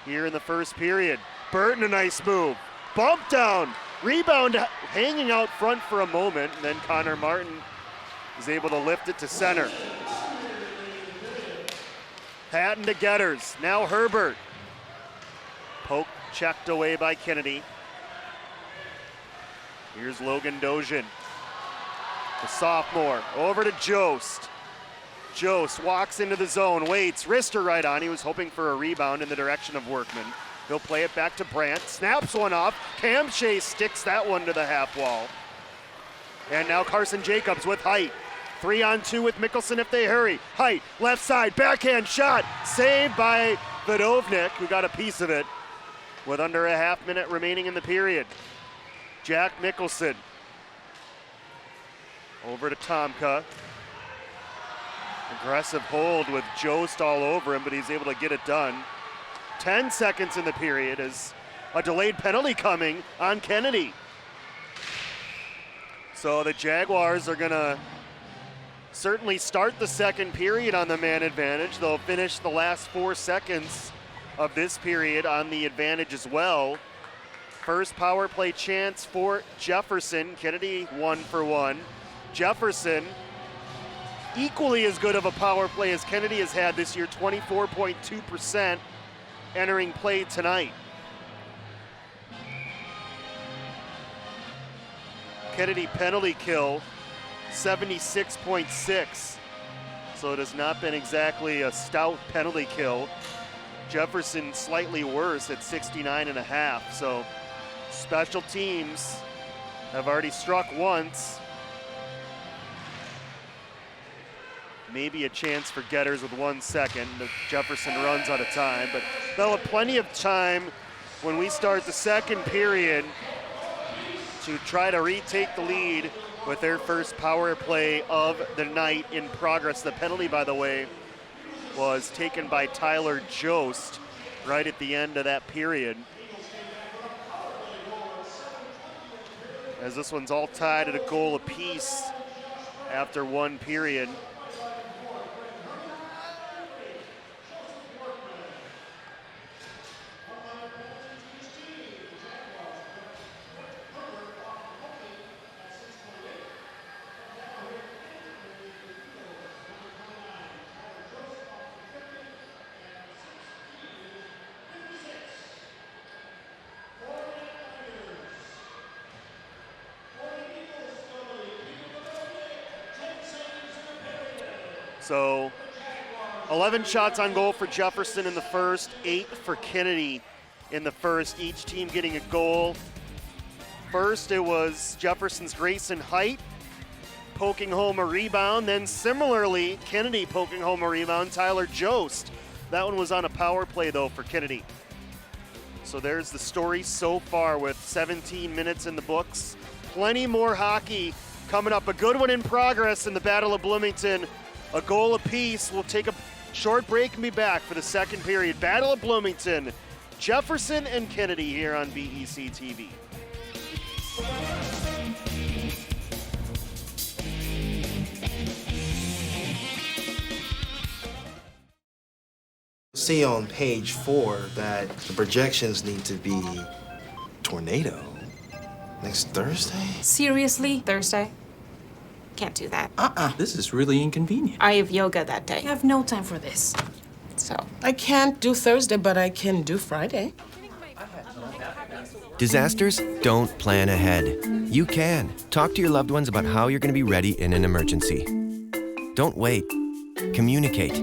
here in the first period. Burton, a nice move. Bump down. Rebound hanging out front for a moment, and then Connor Martin is able to lift it to center. Patton to Getters. Now Herbert. Poke checked away by Kennedy. Here's Logan Dojin, the sophomore, over to Jost. Jost walks into the zone, waits, wrister right on. He was hoping for a rebound in the direction of Workman. He'll play it back to Brandt, snaps one off. Cam Shea sticks that one to the half wall. And now Carson Jacobs with height. 3-on-2 with Mickelson if they hurry. Height, left side, backhand shot. Saved by Vodovnik, who got a piece of it with under a half minute remaining in the period. Jack Mickelson over to Tomka. Aggressive hold with Jost all over him, but he's able to get it done. 10 seconds in the period as a delayed penalty coming on Kennedy. So the Jaguars are gonna certainly start the second period on the man advantage. They'll finish the last 4 seconds of this period on the advantage as well. First power play chance for Jefferson. Kennedy 1 for 1. Jefferson, equally as good of a power play as Kennedy has had this year, 24.2% entering play tonight. Kennedy penalty kill, 76.6. So it has not been exactly a stout penalty kill. Jefferson slightly worse at 69.5. So special teams have already struck once. Maybe a chance for Getters with 1 second. Jefferson runs out of time, but they'll have plenty of time when we start the second period to try to retake the lead with their first power play of the night in progress. The penalty, by the way, was taken by Tyler Jost right at the end of that period. As this one's all tied at a goal apiece after 1 period. So 11 shots on goal for Jefferson in the first, 8 for Kennedy in the first, each team getting a goal. First, it was Jefferson's Grayson Height poking home a rebound. Then similarly, Kennedy poking home a rebound, Tyler Jost. That one was on a power play though for Kennedy. So there's the story so far with 17 minutes in the books. Plenty more hockey coming up. A good one in progress in the Battle of Bloomington. A goal apiece. We'll take a short break and be back for the second period. Battle of Bloomington, Jefferson and Kennedy here on BEC-TV. See on page 4 that the projections need to be tornado next Thursday. Seriously? Thursday? Can't do that. This is really inconvenient. I have yoga that day. I have no time for this. So. I can't do Thursday, but I can do Friday. Disasters don't plan ahead. You can. Talk to your loved ones about how you're going to be ready in an emergency. Don't wait. Communicate.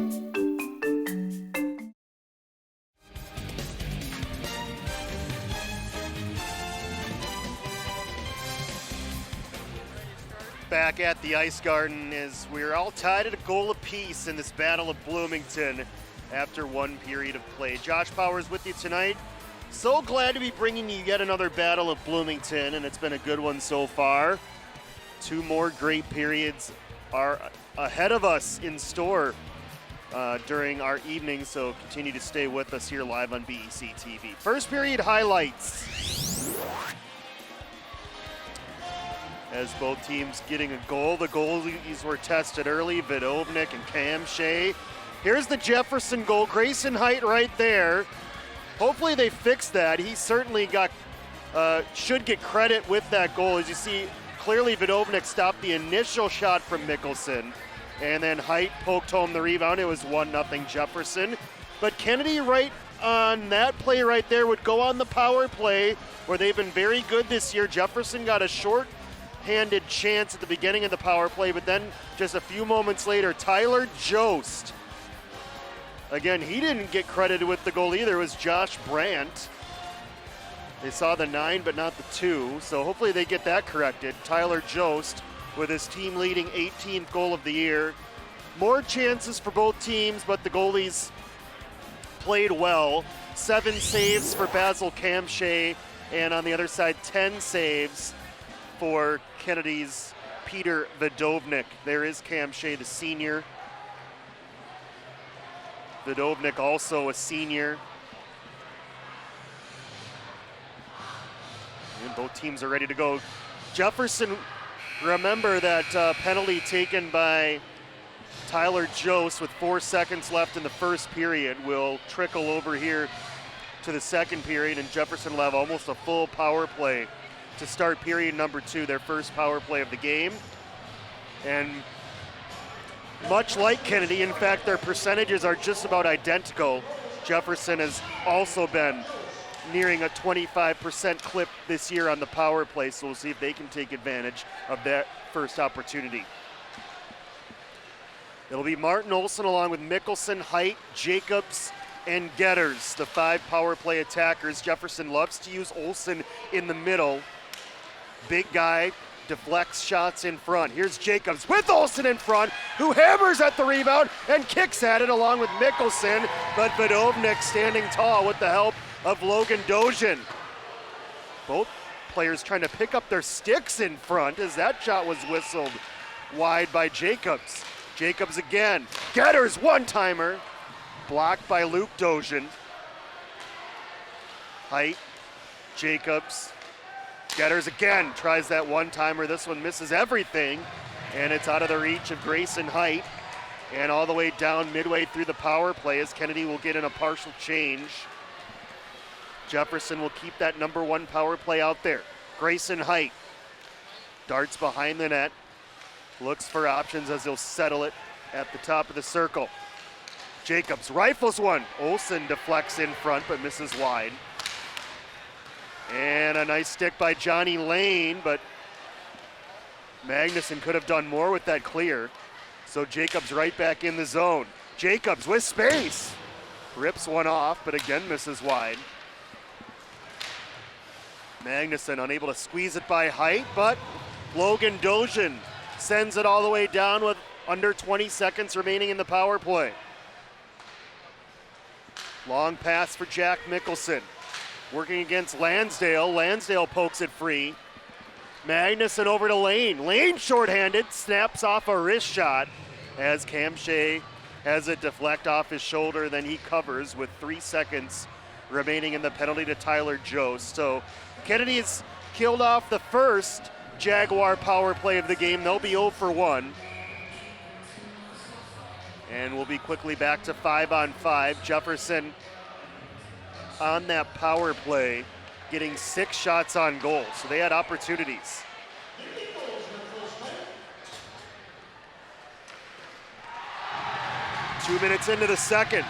Back at the Ice Garden as we're all tied at a goal apiece in this Battle of Bloomington after one period of play. Josh Powers with you tonight. So glad to be bringing you yet another Battle of Bloomington, and it's been a good one so far. 2 more great periods are ahead of us in store during our evening, so continue to stay with us here live on BEC-TV. First period highlights. As both teams getting a goal. The goalies were tested early, Vidovnik and Cam Shea. Here's the Jefferson goal, Grayson Height right there. Hopefully they fix that. He certainly should get credit with that goal. As you see, clearly Vidovnik stopped the initial shot from Mickelson, and then Height poked home the rebound. It was 1-0 Jefferson. But Kennedy right on that play right there would go on the power play, where they've been very good this year. Jefferson got a short-handed chance at the beginning of the power play, but then just a few moments later, Tyler Jost. Again, he didn't get credited with the goal either. It was Josh Brandt. They saw the 9, but not the 2, so hopefully they get that corrected. Tyler Jost with his team-leading 18th goal of the year. More chances for both teams, but the goalies played well. 7 saves for Basil Kamshay, and on the other side, 10 saves for Kennedy's Peter Vidovnik. There is Kamshay, the senior. Vidovnik also a senior. And both teams are ready to go. Jefferson, remember that penalty taken by Tyler Jost with 4 seconds left in the first period will trickle over here to the second period, and Jefferson will have almost a full power play to start period number 2, their first power play of the game. And much like Kennedy, in fact, their percentages are just about identical. Jefferson has also been nearing a 25% clip this year on the power play, so we'll see if they can take advantage of that first opportunity. It'll be Martin Olson along with Mickelson, Height, Jacobs, and Getters, the 5 power play attackers. Jefferson loves to use Olson in the middle. Big guy, deflects shots in front. Here's Jacobs with Olson in front, who hammers at the rebound and kicks at it along with Mickelson, but Vidovnik standing tall with the help of Logan Dojan. Both players trying to pick up their sticks in front as that shot was whistled wide by Jacobs. Jacobs again, Getters one-timer, blocked by Luke Dojan. Height, Jacobs, Getters again, tries that one-timer. This one misses everything, and it's out of the reach of Grayson Height. And all the way down midway through the power play as Kennedy will get in a partial change. Jefferson will keep that number 1 power play out there. Grayson Height darts behind the net, looks for options as he'll settle it at the top of the circle. Jacobs rifles one. Olson deflects in front but misses wide. And a nice stick by Johnny Lane, but Magnuson could have done more with that clear. So Jacobs right back in the zone. Jacobs with space. Rips one off, but again misses wide. Magnuson unable to squeeze it by Height, but Logan Dojan sends it all the way down with under 20 seconds remaining in the power play. Long pass for Jack Mickelson. Working against Lansdale. Lansdale pokes it free. Magnuson over to Lane. Lane shorthanded, snaps off a wrist shot as Kamshay has it deflect off his shoulder. Then he covers with 3 seconds remaining in the penalty to Tyler Jost. So Kennedy has killed off the first Jaguar power play of the game. They'll be 0 for 1. And we'll be quickly back to 5-on-5. Jefferson on that power play, getting 6 shots on goal. So they had opportunities. Two minutes into the second.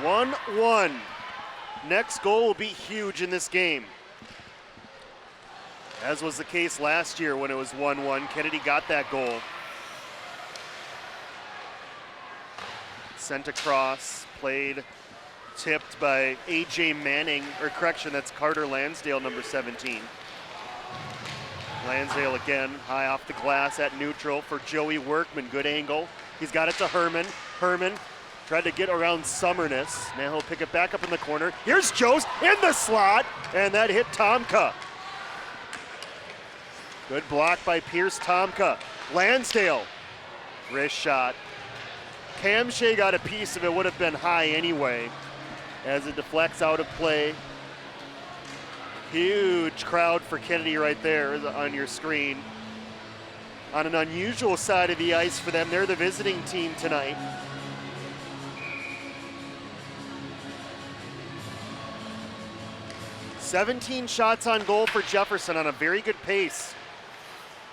1-1. Next goal will be huge in this game. As was the case last year when it was 1-1. Kennedy got that goal. Sent across, played, tipped by A.J. Manning, or correction, that's Carter Lansdale, number 17. Lansdale again, high off the glass at neutral for Joey Workman. Good angle. He's got it to Herman. Herman tried to get around Summerness. Now he'll pick it back up in the corner. Here's Jost in the slot, and that hit Tomka. Good block by Pierce Tomka. Lansdale, wrist shot. Cam Shea got a piece of it, would have been high anyway, as it deflects out of play. Huge crowd for Kennedy right there on your screen. On an unusual side of the ice for them, they're the visiting team tonight. "17 shots on goal for Jefferson on a very good pace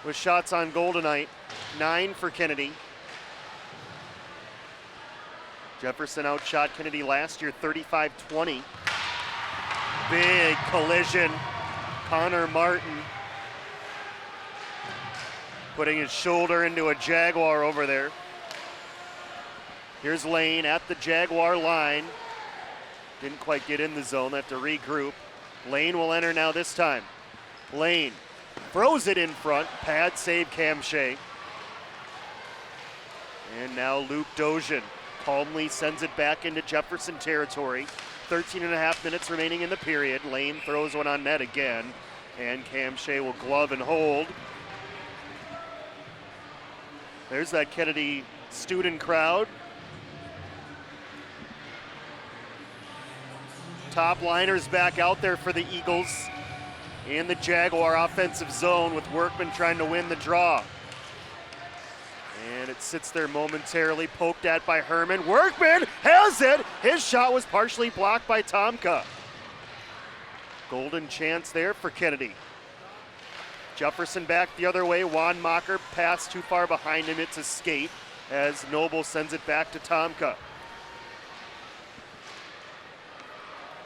with shots on goal tonight. 9 for Kennedy. Jefferson outshot Kennedy last year 35-20. Big collision. Connor Martin putting his shoulder into a Jaguar over there. Here's Lane at the Jaguar line. Didn't quite get in the zone, they have to regroup. Lane will enter now this time. Lane throws it in front, pad save Cam Shea. And now Luke Dozian calmly sends it back into Jefferson territory. 13 and a half minutes remaining in the period. Lane throws one on net again, and Cam Shea will glove and hold. There's that Kennedy student crowd. Top liners back out there for the Eagles in the Jaguar offensive zone with Workman trying to win the draw. And it sits there momentarily, poked at by Herman. Workman has it! His shot was partially blocked by Tomka. Golden chance there for Kennedy. Jefferson back the other way. Wanmacher passed too far behind him. It's a skate as Noble sends it back to Tomka.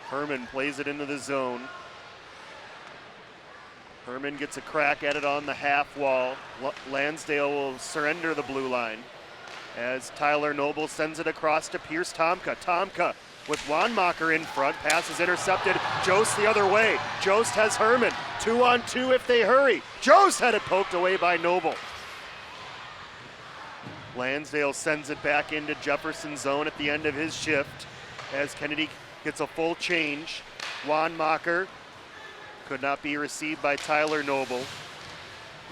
Herman plays it into the zone. Herman gets a crack at it on the half wall. Lansdale will surrender the blue line as Tyler Noble sends it across to Pierce Tomka. Tomka with Wanmacher in front. Pass is intercepted. Jost the other way. Jost has Herman. 2-on-2 if they hurry. Jost had it poked away by Noble. Lansdale sends it back into Jefferson zone at the end of his shift as Kennedy gets a full change. Wanmacher could not be received by Tyler Noble.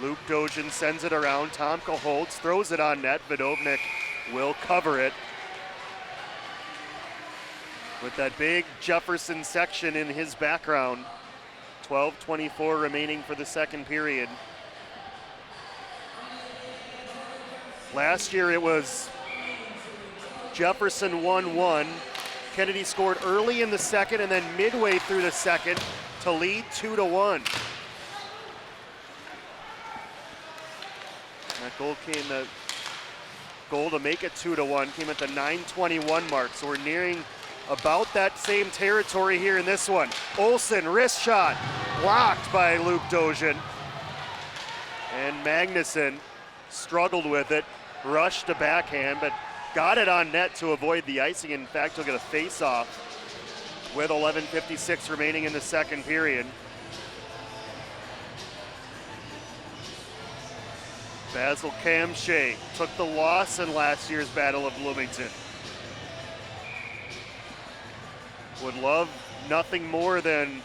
Luke Dozian sends it around. Tomka holds, throws it on net. Vidovnik will cover it. With that big Jefferson section in his background. 12:24 remaining for the second period. Last year it was Jefferson 1-1. Kennedy scored early in the second and then midway through the second to lead 2-1. That goal to make it 2-1 came at the 9:21 mark, so we're nearing about that same territory here in this one. Olsen, wrist shot, blocked by Luke Dozian. And Magnuson struggled with it, rushed to backhand, but got it on net to avoid the icing. In fact, he'll get a face-off with 11:56 remaining in the second period. Basil Cam Shea took the loss in last year's Battle of Bloomington. Would love nothing more than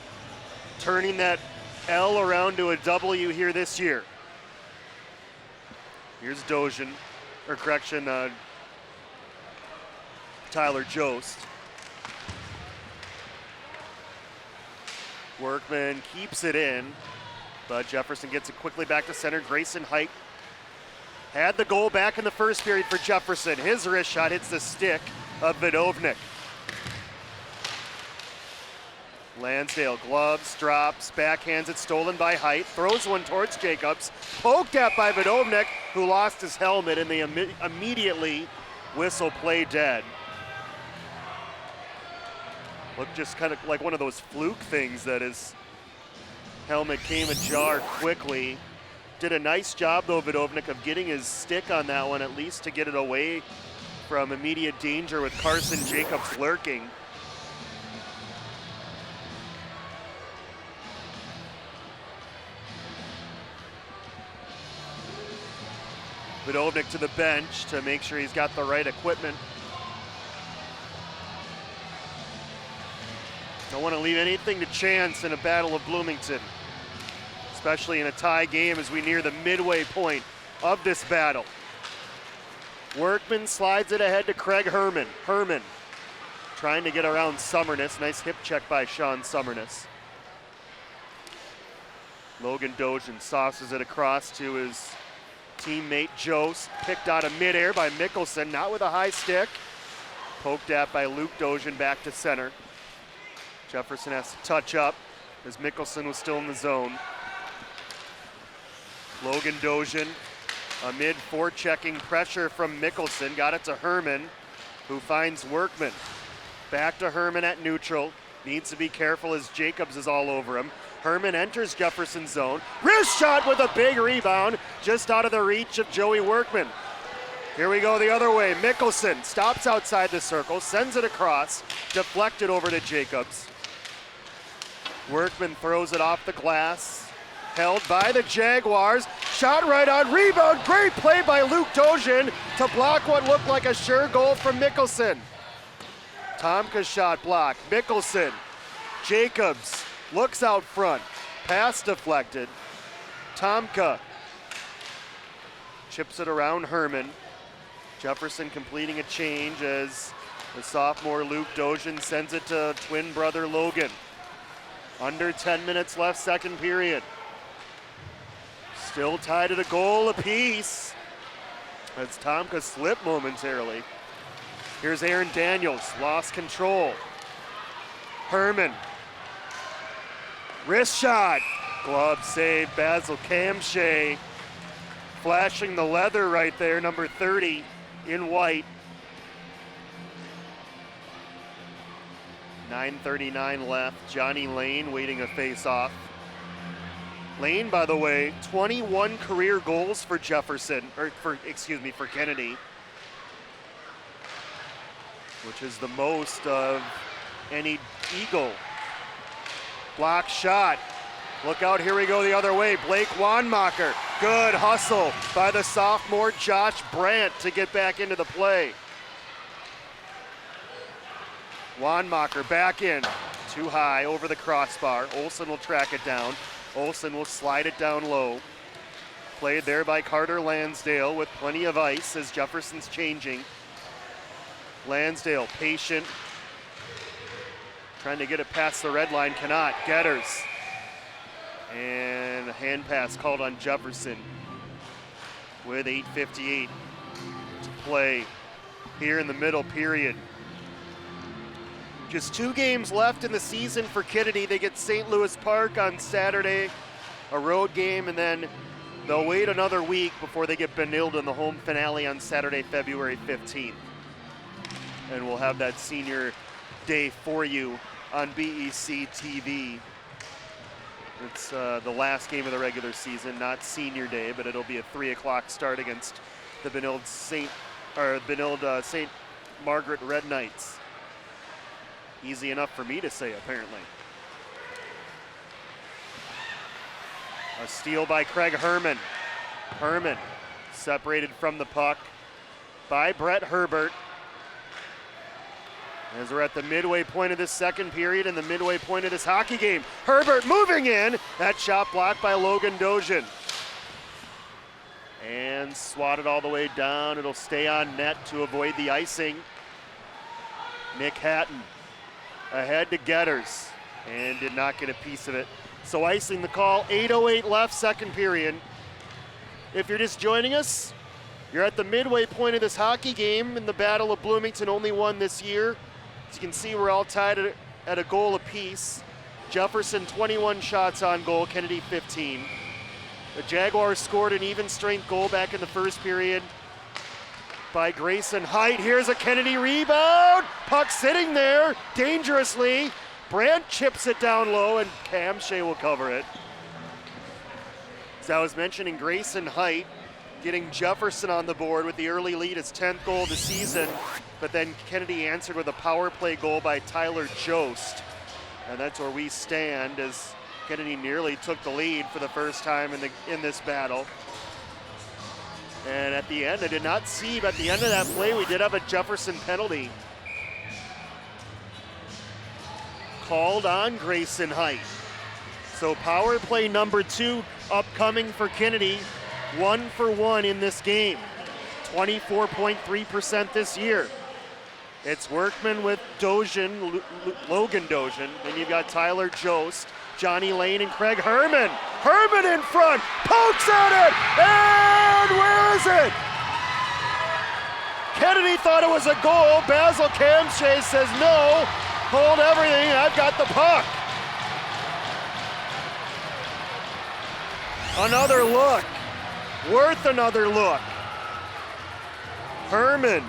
turning that L around to a W here this year. Here's Dozian, or correction, Tyler Jost. Workman keeps it in, but Jefferson gets it quickly back to center. Grayson Height had the goal back in the first period for Jefferson. His wrist shot hits the stick of Vidovnik. Lansdale gloves, drops, backhands it, stolen by Height, throws one towards Jacobs, poked at by Vidovnik, who lost his helmet, and they immediately whistle play dead. Looked just kind of like one of those fluke things that his helmet came ajar quickly. Did a nice job though, Vidovnik, of getting his stick on that one, at least to get it away from immediate danger with Carson Jacobs lurking. Budovnik to the bench to make sure he's got the right equipment. Don't want to leave anything to chance in a battle of Bloomington, especially in a tie game as we near the midway point of this battle. Workman slides it ahead to Craig Herman. Herman trying to get around Summerness. Nice hip check by Sean Summerness. Logan Dojan sauces it across to his teammate Jost. Picked out of midair by Mickelson, not with a high stick. Poked at by Luke Dojan back to center. Jefferson has to touch up as Mickelson was still in the zone. Logan Dojan amid forechecking pressure from Mickelson. Got it to Herman, who finds Workman. Back to Herman at neutral. Needs to be careful as Jacobs is all over him. Herman enters Jefferson's zone. Wrist shot with a big rebound, just out of the reach of Joey Workman. Here we go the other way. Mickelson stops outside the circle, sends it across, deflected over to Jacobs. Workman throws it off the glass, held by the Jaguars. Shot right on, rebound, great play by Luke Dojan to block what looked like a sure goal from Mickelson. Tomka's shot blocked, Mickelson, Jacobs looks out front, pass deflected. Tomka chips it around Herman. Jefferson completing a change as the sophomore Luke Dojan sends it to twin brother Logan. Under 10 minutes left, second period. Still tied at a goal apiece as Tomka slipped momentarily. Here's Aaron Daniels, lost control. Herman, wrist shot, glove save, Basil Kamshay. Flashing the leather right there, number 30 in white. 9:39 left. Johnny Lane waiting a face-off. Lane, by the way, 21 career goals for Jefferson, or for Kennedy, which is the most of any Eagle. Block shot. Look out, here we go the other way. Blake Wanmacher. Good hustle by the sophomore Josh Brandt to get back into the play. Wanmacher back in, too high over the crossbar. Olsen will track it down. Olsen will slide it down low. Played there by Carter Lansdale with plenty of ice as Jefferson's changing. Lansdale patient, trying to get it past the red line, cannot. Getters. And a hand pass called on Jefferson with 8:58 to play here in the middle period. Just 2 games left in the season for Kennedy. They get St. Louis Park on Saturday, a road game, and then they'll wait another week before they get Benilde in the home finale on Saturday, February 15th. And we'll have that senior day for you on BEC-TV. It's the last game of the regular season, not senior day, but it'll be a 3 o'clock start against the Benilde St. Margaret Red Knights. Easy enough for me to say, apparently. A steal by Craig Herman. Herman separated from the puck by Brett Herbert. As we're at the midway point of this second period and the midway point of this hockey game. Herbert moving in. That shot blocked by Logan Dojan. And swatted all the way down. It'll stay on net to avoid the icing. Nick Hatton ahead to Getters and did not get a piece of it. So icing the call, 8:08 left, second period. If you're just joining us, you're at the midway point of this hockey game in the Battle of Bloomington, only one this year. As you can see, we're all tied at a goal apiece. Jefferson 21 shots on goal, Kennedy 15. The Jaguars scored an even strength goal back in the first period by Grayson Height. Here's a Kennedy rebound. Puck sitting there dangerously. Brandt chips it down low and Cam Shea will cover it. As I was mentioning, Grayson Height getting Jefferson on the board with the early lead, his 10th goal of the season, but then Kennedy answered with a power play goal by Tyler Jost. And that's where we stand as Kennedy nearly took the lead for the first time in this battle. And at the end, I did not see, but at the end of that play, we did have a Jefferson penalty called on Grayson Height. So power play number 2 upcoming for Kennedy, 1 for 1 in this game, 24.3% this year. It's Workman with Dozian, Logan Dozian. Then you've got Tyler Jost, Johnny Lane, and Craig Herman. Herman in front, pokes at it, and where is it? Kennedy thought it was a goal. Basil Kamshay says no, hold everything, I've got the puck. Another look, worth another look. Herman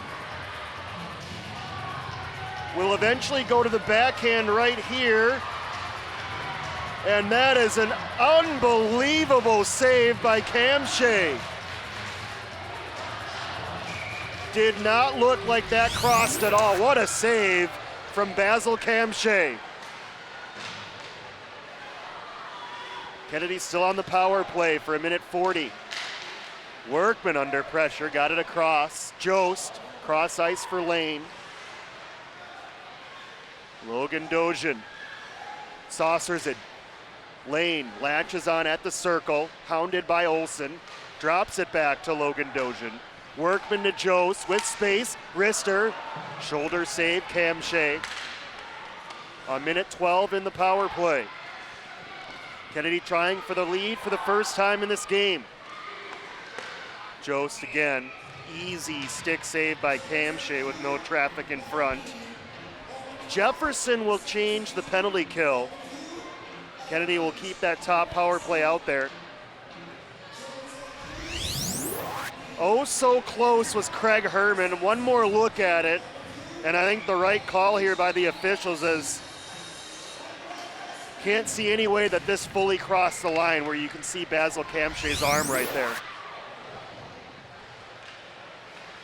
will eventually go to the backhand right here. And that is an unbelievable save by Kamshay. Did not look like that crossed at all. What a save from Basil Kamshay. Kennedy still on the power play for 1:40. Workman under pressure, got it across. Jost, cross ice for Lane. Logan Dozian saucers it. Lane latches on at the circle, hounded by Olsen, drops it back to Logan Dozian. Workman to Jost with space, wrister, shoulder save, Kamshay. On 1:12 in the power play. Kennedy trying for the lead for the first time in this game. Jost again, easy stick save by Kamshay with no traffic in front. Jefferson will change the penalty kill. Kennedy will keep that top power play out there. Oh, so close was Craig Herman. One more look at it, and I think the right call here by the officials is can't see any way that this fully crossed the line where you can see Basil Kamshay's arm right there.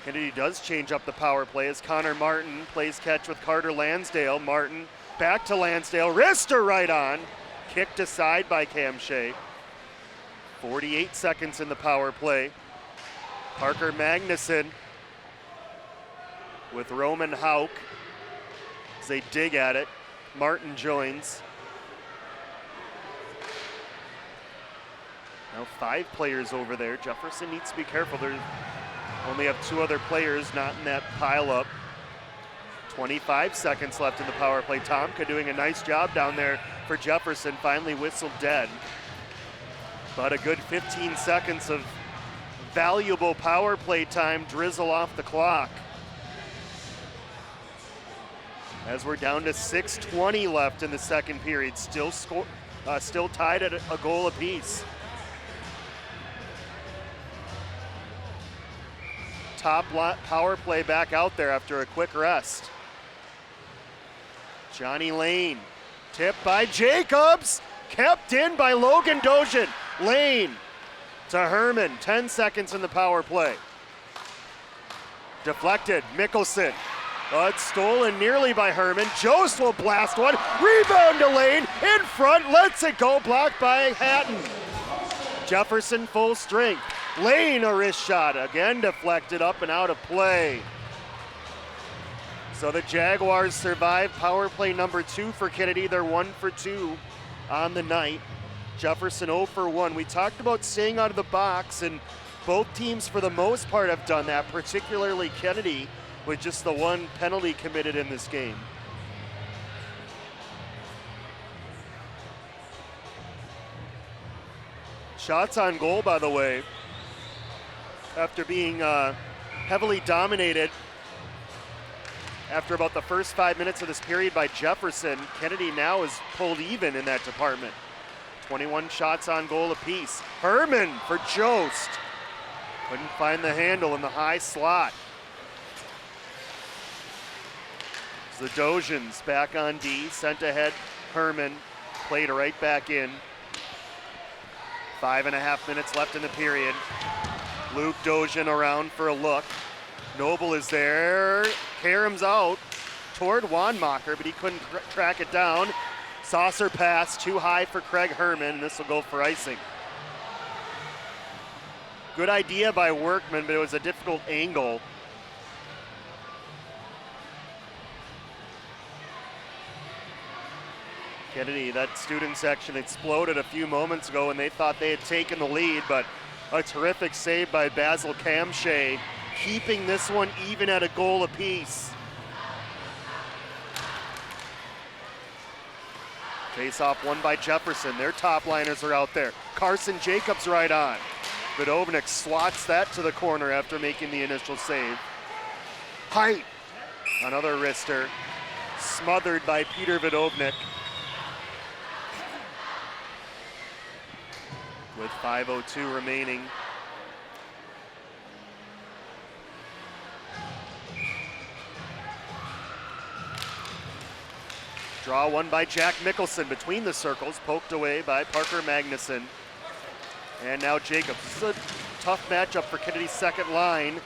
Kennedy does change up the power play as Connor Martin plays catch with Carter Lansdale. Martin back to Lansdale, wrister right on. Kicked aside by Kamshay. 48 seconds in the power play. Parker Magnuson with Roman Hauk as they dig at it. Martin joins. Now 5 players over there. Jefferson needs to be careful. They only have 2 other players not in that pileup. 25 seconds left in the power play. Tomka doing a nice job down there for Jefferson, finally whistled dead. But a good 15 seconds of valuable power play time drizzle off the clock. As we're down to 6:20 left in the second period, still tied at a goal apiece. Top power play back out there after a quick rest. Johnny Lane, tipped by Jacobs, kept in by Logan Dozian. Lane to Herman, 10 seconds in the power play. Deflected, Mickelson, but stolen nearly by Herman. Jost will blast one, rebound to Lane, in front, lets it go, blocked by Hatton. Jefferson full strength. Lane a wrist shot, again deflected up and out of play. So the Jaguars survive power play number 2 for Kennedy. They're 1 for 2 on the night. Jefferson 0 for 1. We talked about staying out of the box, and both teams for the most part have done that, particularly Kennedy with just the 1 penalty committed in this game. Shots on goal, by the way, after being heavily dominated after about the first 5 minutes of this period by Jefferson, Kennedy now is pulled even in that department. 21 shots on goal apiece. Herman for Jost. Couldn't find the handle in the high slot. The Dozians back on D, sent ahead Herman, played right back in. 5.5 minutes left in the period. Luke Dozian around for a look. Noble is there, Karam's out toward Wanmacher, but he couldn't track it down. Saucer pass, too high for Craig Herman, and this will go for icing. Good idea by Workman, but it was a difficult angle. Kennedy, that student section exploded a few moments ago and they thought they had taken the lead, but a terrific save by Basil Kamshay, keeping this one even at a goal apiece. Face-off won by Jefferson. Their top liners are out there. Carson Jacobs right on. Vidovnik swats that to the corner after making the initial save. Height, another wrister, smothered by Peter Vidovnik. With 5:02 remaining. Draw one by Jack Mickelson between the circles, poked away by Parker Magnuson. And now Jacobs. This is a tough matchup for Kennedy's second line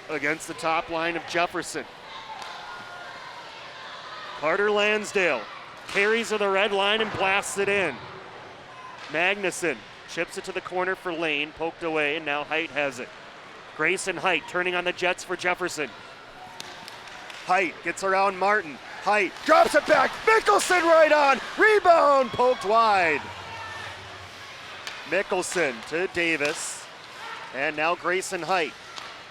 against the top line of Jefferson. Carter Lansdale carries to the red line and blasts it in. Magnuson chips it to the corner for Lane, poked away, and now Height has it. Grayson Height turning on the Jets for Jefferson. Height gets around Martin. Height drops it back. Mickelson right on. Rebound poked wide. Mickelson to Davis. And now Grayson Height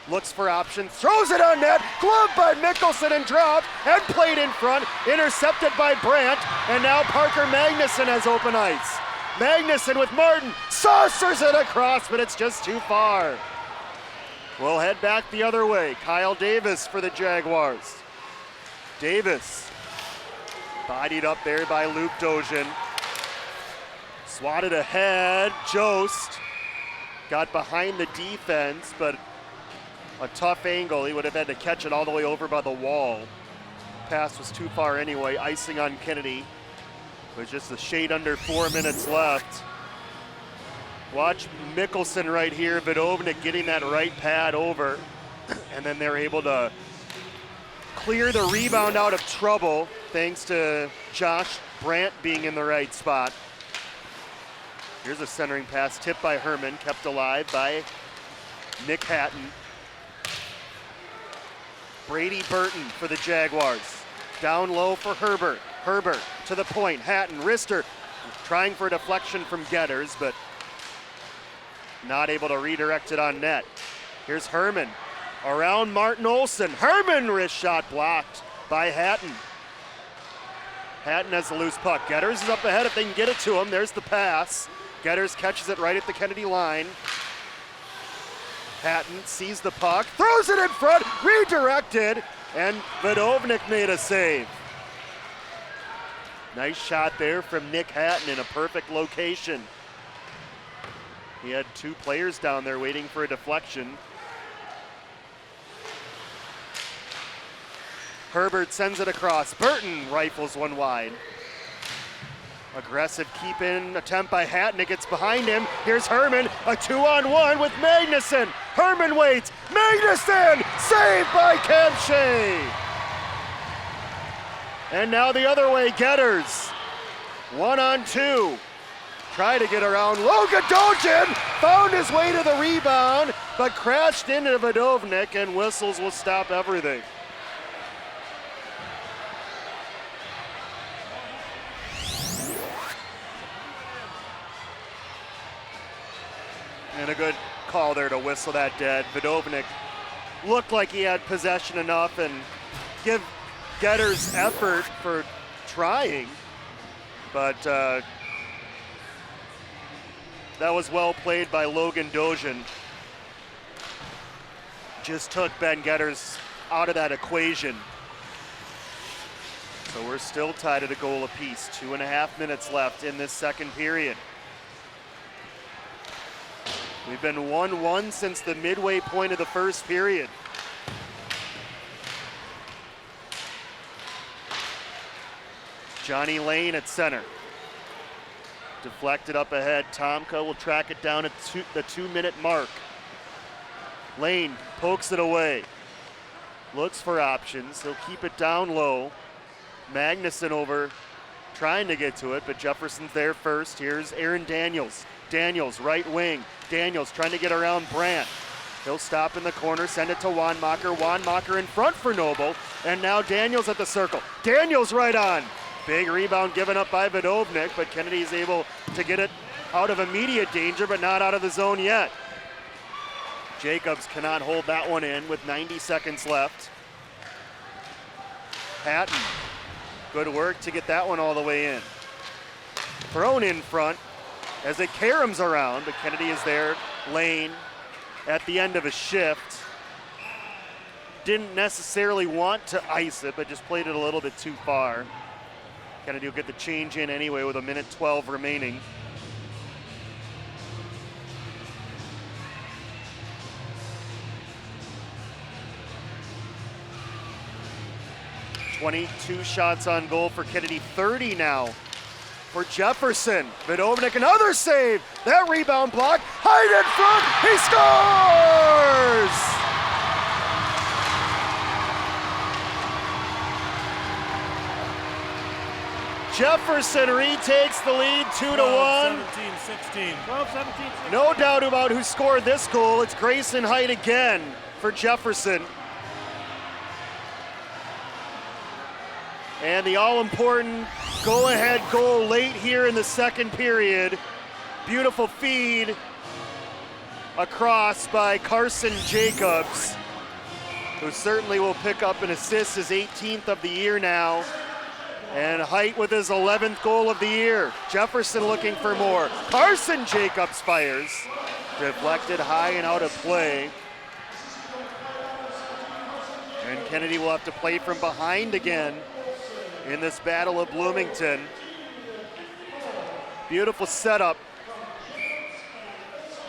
looks for options. Throws it on net. Gloved by Mickelson and dropped. And played in front. Intercepted by Brandt. And now Parker Magnuson has open ice. Magnuson with Martin. Saucers it across, but it's just too far. We'll head back the other way. Kyle Davis for the Jaguars. Davis, bodied up there by Luke Dojan. Swatted ahead, Jost got behind the defense, but a tough angle. He would have had to catch it all the way over by the wall. Pass was too far anyway, icing on Kennedy. With just a shade under 4 minutes left. Watch Mickelson right here, Vidovnik getting that right pad over, and then they're able to clear the rebound out of trouble thanks to Josh Brandt being in the right spot. Here's a centering pass tipped by Herman, kept alive by Nick Hatton. Brady Burton for the Jaguars. Down low for Herbert. Herbert to the point, Hatton, wrister, trying for a deflection from Getters, but not able to redirect it on net. Here's Herman. Around Martin Olsen. Herman wrist shot blocked by Hatton. Hatton has the loose puck. Getters is up ahead if they can get it to him. There's the pass. Getters catches it right at the Kennedy line. Hatton sees the puck, throws it in front, redirected, and Vidovnik made a save. Nice shot there from Nick Hatton in a perfect location. He had two players down there waiting for a deflection. Herbert sends it across. Burton rifles one wide. Aggressive keep-in attempt by Hatton. It gets behind him. Here's Herman, a 2-on-1 with Magnuson. Herman waits. Magnuson! Saved by Kamshay! And now the other way, Getters. 1-on-2. Try to get around. Logan Dojan found his way to the rebound, but crashed into Vidovnik, and whistles will stop everything. And a good call there to whistle that dead. Vidovnik looked like he had possession enough, and give Getters effort for trying, but that was well played by Logan Dojan. Just took Ben Getters out of that equation. So we're still tied at a goal apiece. 2.5 minutes left in this second period. We've been 1-1 since the midway point of the first period. Johnny Lane at center. Deflected up ahead. Tomka will track it down at the 2-minute mark. Lane pokes it away. Looks for options. He'll keep it down low. Magnuson over trying to get to it, but Jefferson's there first. Here's Aaron Daniels. Daniels, right wing. Daniels trying to get around Brandt. He'll stop in the corner, send it to Wanmacher. Wanmacher in front for Noble, and now Daniels at the circle. Daniels right on. Big rebound given up by Vidovnik, but Kennedy is able to get it out of immediate danger, but not out of the zone yet. Jacobs cannot hold that one in with 90 seconds left. Patton, good work to get that one all the way in. Thrown in front as it caroms around, but Kennedy is there. Lane at the end of a shift. Didn't necessarily want to ice it, but just played it a little bit too far. Kennedy will get the change in anyway with 1:12 remaining. .22 shots on goal for Kennedy, 30 now for Jefferson. Vidovnik, another save. That rebound block, Hyde in front, he scores! Jefferson retakes the lead 2-1. 17-16. 12-17. No doubt about who scored this goal. It's Grayson Hyde again for Jefferson. And the all-important go-ahead goal late here in the second period. Beautiful feed across by Carson Jacobs, who certainly will pick up an assist, his 18th of the year now. And Height with his 11th goal of the year. Jefferson looking for more. Carson Jacobs fires. Deflected high and out of play. And Kennedy will have to play from behind again in this Battle of Bloomington. Beautiful setup.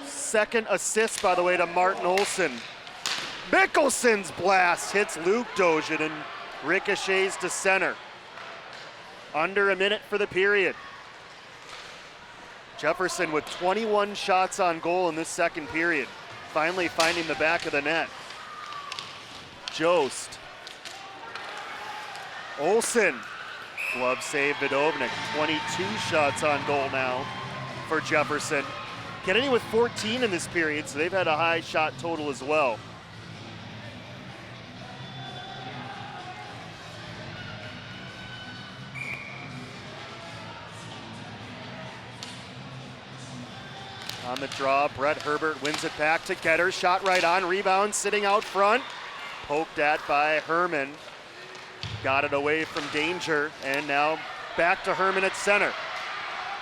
Second assist, by the way, to Martin Olsen. Mickelson's blast hits Luke Dojan and ricochets to center. Under a minute for the period. Jefferson with 21 shots on goal in this second period. Finally finding the back of the net. Jost. Olsen. Glove save Vidovnik. 22 shots on goal now for Jefferson. Kennedy with 14 in this period, so they've had a high shot total as well. On the draw, Brett Herbert wins it back to Getter. Shot right on, rebound sitting out front. Poked at by Herman. Got it away from danger, and now back to Herman at center.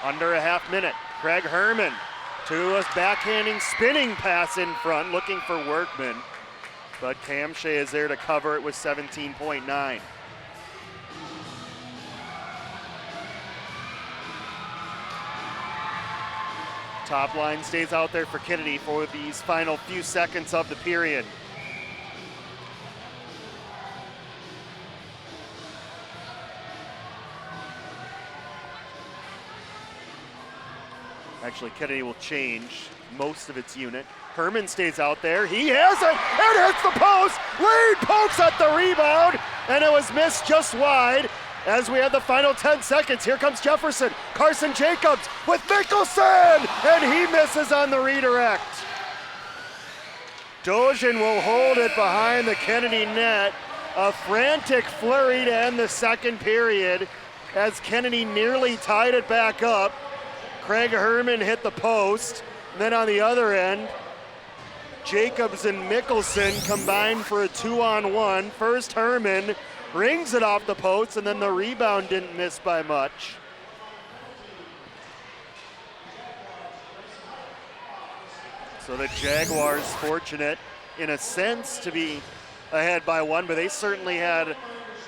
Under a half minute. Craig Herman to a backhanding spinning pass in front, looking for Workman. But Cam Shea is there to cover it with 17.9. Top line stays out there for Kennedy for these final few seconds of the period. Actually, Kennedy will change most of its unit. Herman stays out there. He has it, and hits the post. Reed pokes at the rebound, and it was missed just wide. As we have the final 10 seconds, here comes Jefferson. Carson Jacobs with Mickelson, and he misses on the redirect. Dojan will hold it behind the Kennedy net. A frantic flurry to end the second period as Kennedy nearly tied it back up. Craig Herman hit the post. And then on the other end, Jacobs and Mickelson combined for a 2-on-1. First Herman rings it off the post, and then the rebound didn't miss by much. So the Jaguars fortunate, in a sense, to be ahead by one, but they certainly had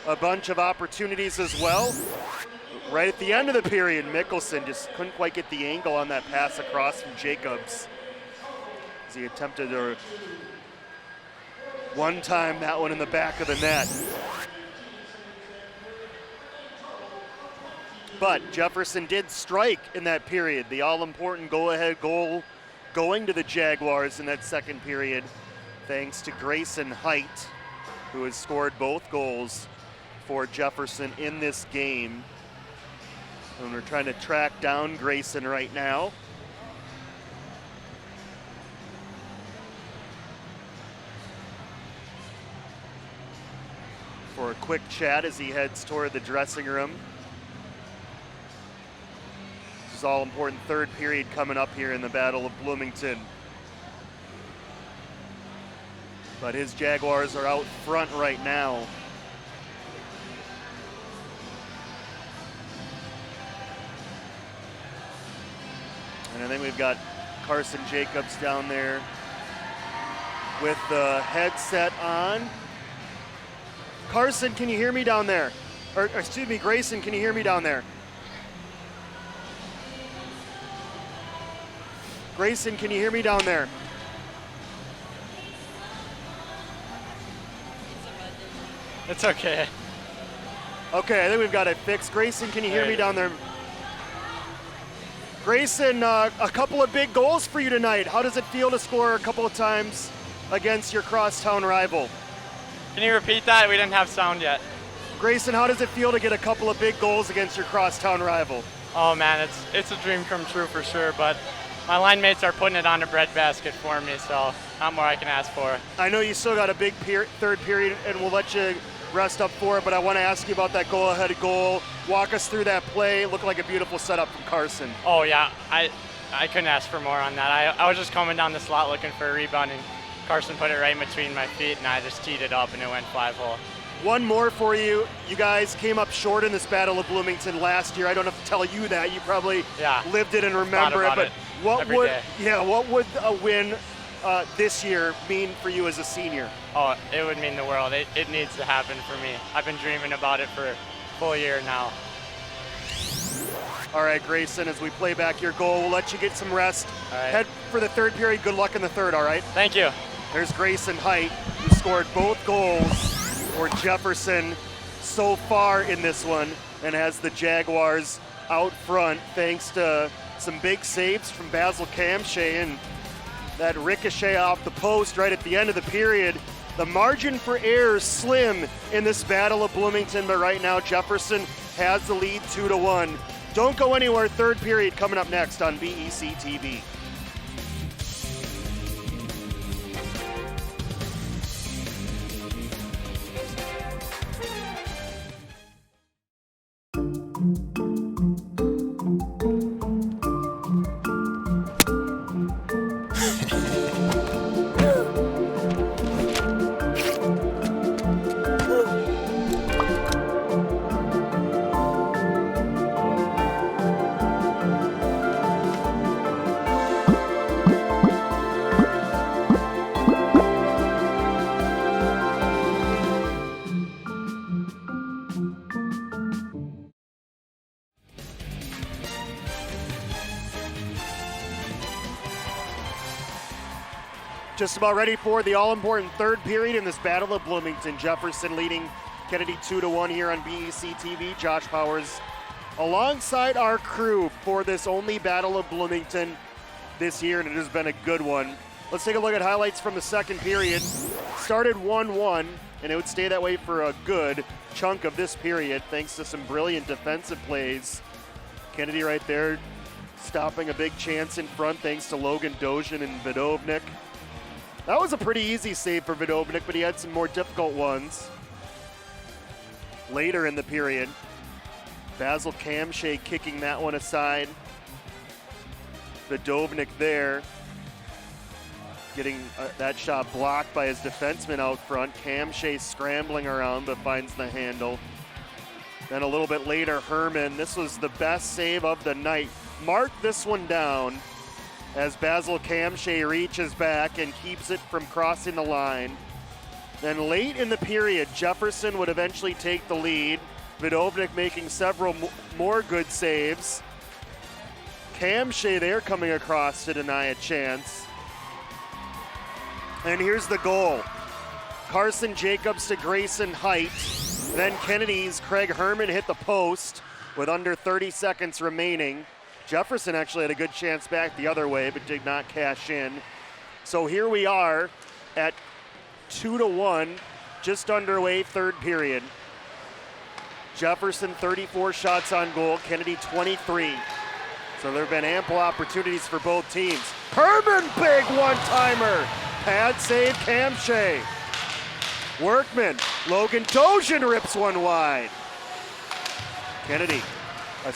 a bunch of opportunities as well. Right at the end of the period, Mickelson just couldn't quite get the angle on that pass across from Jacobs as he attempted to one-time that one in the back of the net. But Jefferson did strike in that period. The all-important go-ahead goal going to the Jaguars in that second period, thanks to Grayson Height, who has scored both goals for Jefferson in this game. And we're trying to track down Grayson right now. For a quick chat as he heads toward the dressing room. This is all important third period coming up here in the Battle of Bloomington. But his Jaguars are out front right now. And I think we've got Carson Jacobs down there with the headset on. Carson, can you hear me down there? Or excuse me, Grayson, can you hear me down there? Grayson, can you hear me down there? It's okay. Okay, I think we've got it fixed. Grayson, can you hear me down there? Grayson, a couple of big goals for you tonight. How does it feel to score a couple of times against your crosstown rival? Can you repeat that? We didn't have sound yet. Grayson, how does it feel to get a couple of big goals against your crosstown rival? Oh man, it's a dream come true for sure, but my line mates are putting it on the breadbasket for me, so not more I can ask for. I know you still got a big third period, and we'll let you rest up for it, but I want to ask you about that go-ahead goal. Walk us through that play. It looked like a beautiful setup from Carson. Oh yeah, I couldn't ask for more on that. I was just coming down the slot looking for a rebound, and Carson put it right in between my feet, and I just teed it up, and it went 5-hole. One more for you. You guys came up short in this Battle of Bloomington last year. I don't have to tell you that. You probably lived it and remember it. But what would a win this year mean for you as a senior? Oh, it would mean the world. It needs to happen for me. I've been dreaming about it for a full year now. All right, Grayson, as we play back your goal, we'll let you get some rest. All right. Head for the third period. Good luck in the third, all right? Thank you. There's Grayson Height, who scored both goals for Jefferson so far in this one and has the Jaguars out front thanks to some big saves from Basil Kamshay and that ricochet off the post right at the end of the period. The margin for error is slim in this Battle of Bloomington, but right now Jefferson has the lead 2-1. Don't go anywhere. Third period coming up next on BEC-TV. Just about ready for the all-important third period in this Battle of Bloomington. Jefferson leading Kennedy 2-1 here on BEC-TV. Josh Powers alongside our crew for this only Battle of Bloomington this year, and it has been a good one. Let's take a look at highlights from the second period. Started 1-1, and it would stay that way for a good chunk of this period thanks to some brilliant defensive plays. Kennedy right there stopping a big chance in front thanks to Logan Dozian and Vidovnik. That was a pretty easy save for Vidovnik, but he had some more difficult ones. Later in the period, Basil Kamshay kicking that one aside. Vidovnik there, getting that shot blocked by his defenseman out front. Kamshay scrambling around, but finds the handle. Then a little bit later, Herman, this was the best save of the night. Mark this one down as Basil Kamshay reaches back and keeps it from crossing the line. Then late in the period, Jefferson would eventually take the lead. Vidovnik making several more good saves. Kamshay there coming across to deny a chance. And here's the goal. Carson Jacobs to Grayson Height. Then Kennedy's Craig Herman hit the post with under 30 seconds remaining. Jefferson actually had a good chance back the other way, but did not cash in. So here we are at 2-1, just underway, third period. Jefferson 34 shots on goal, Kennedy 23. So there have been ample opportunities for both teams. Herman, big one-timer. Pad save, Kamshay. Workman, Logan Dojan rips one wide. Kennedy, a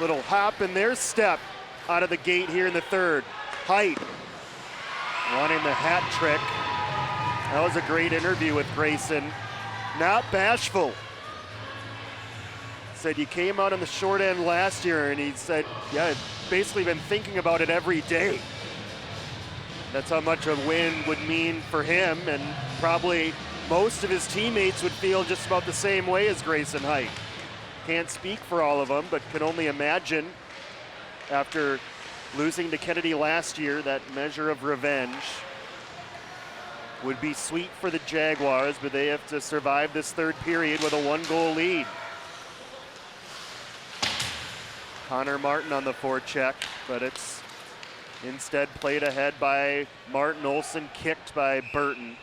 little hop in their step out of the gate here in the third. Height, wanting the hat trick. That was a great interview with Grayson. Not bashful. Said you came out on the short end last year, and he said, yeah, basically been thinking about it every day. That's how much a win would mean for him, and probably most of his teammates would feel just about the same way as Grayson Height. Can't speak for all of them, but can only imagine after losing to Kennedy last year, that measure of revenge would be sweet for the Jaguars, but they have to survive this third period with a 1-goal lead. Connor Martin on the forecheck, but it's instead played ahead by Martin Olson, kicked by Burton.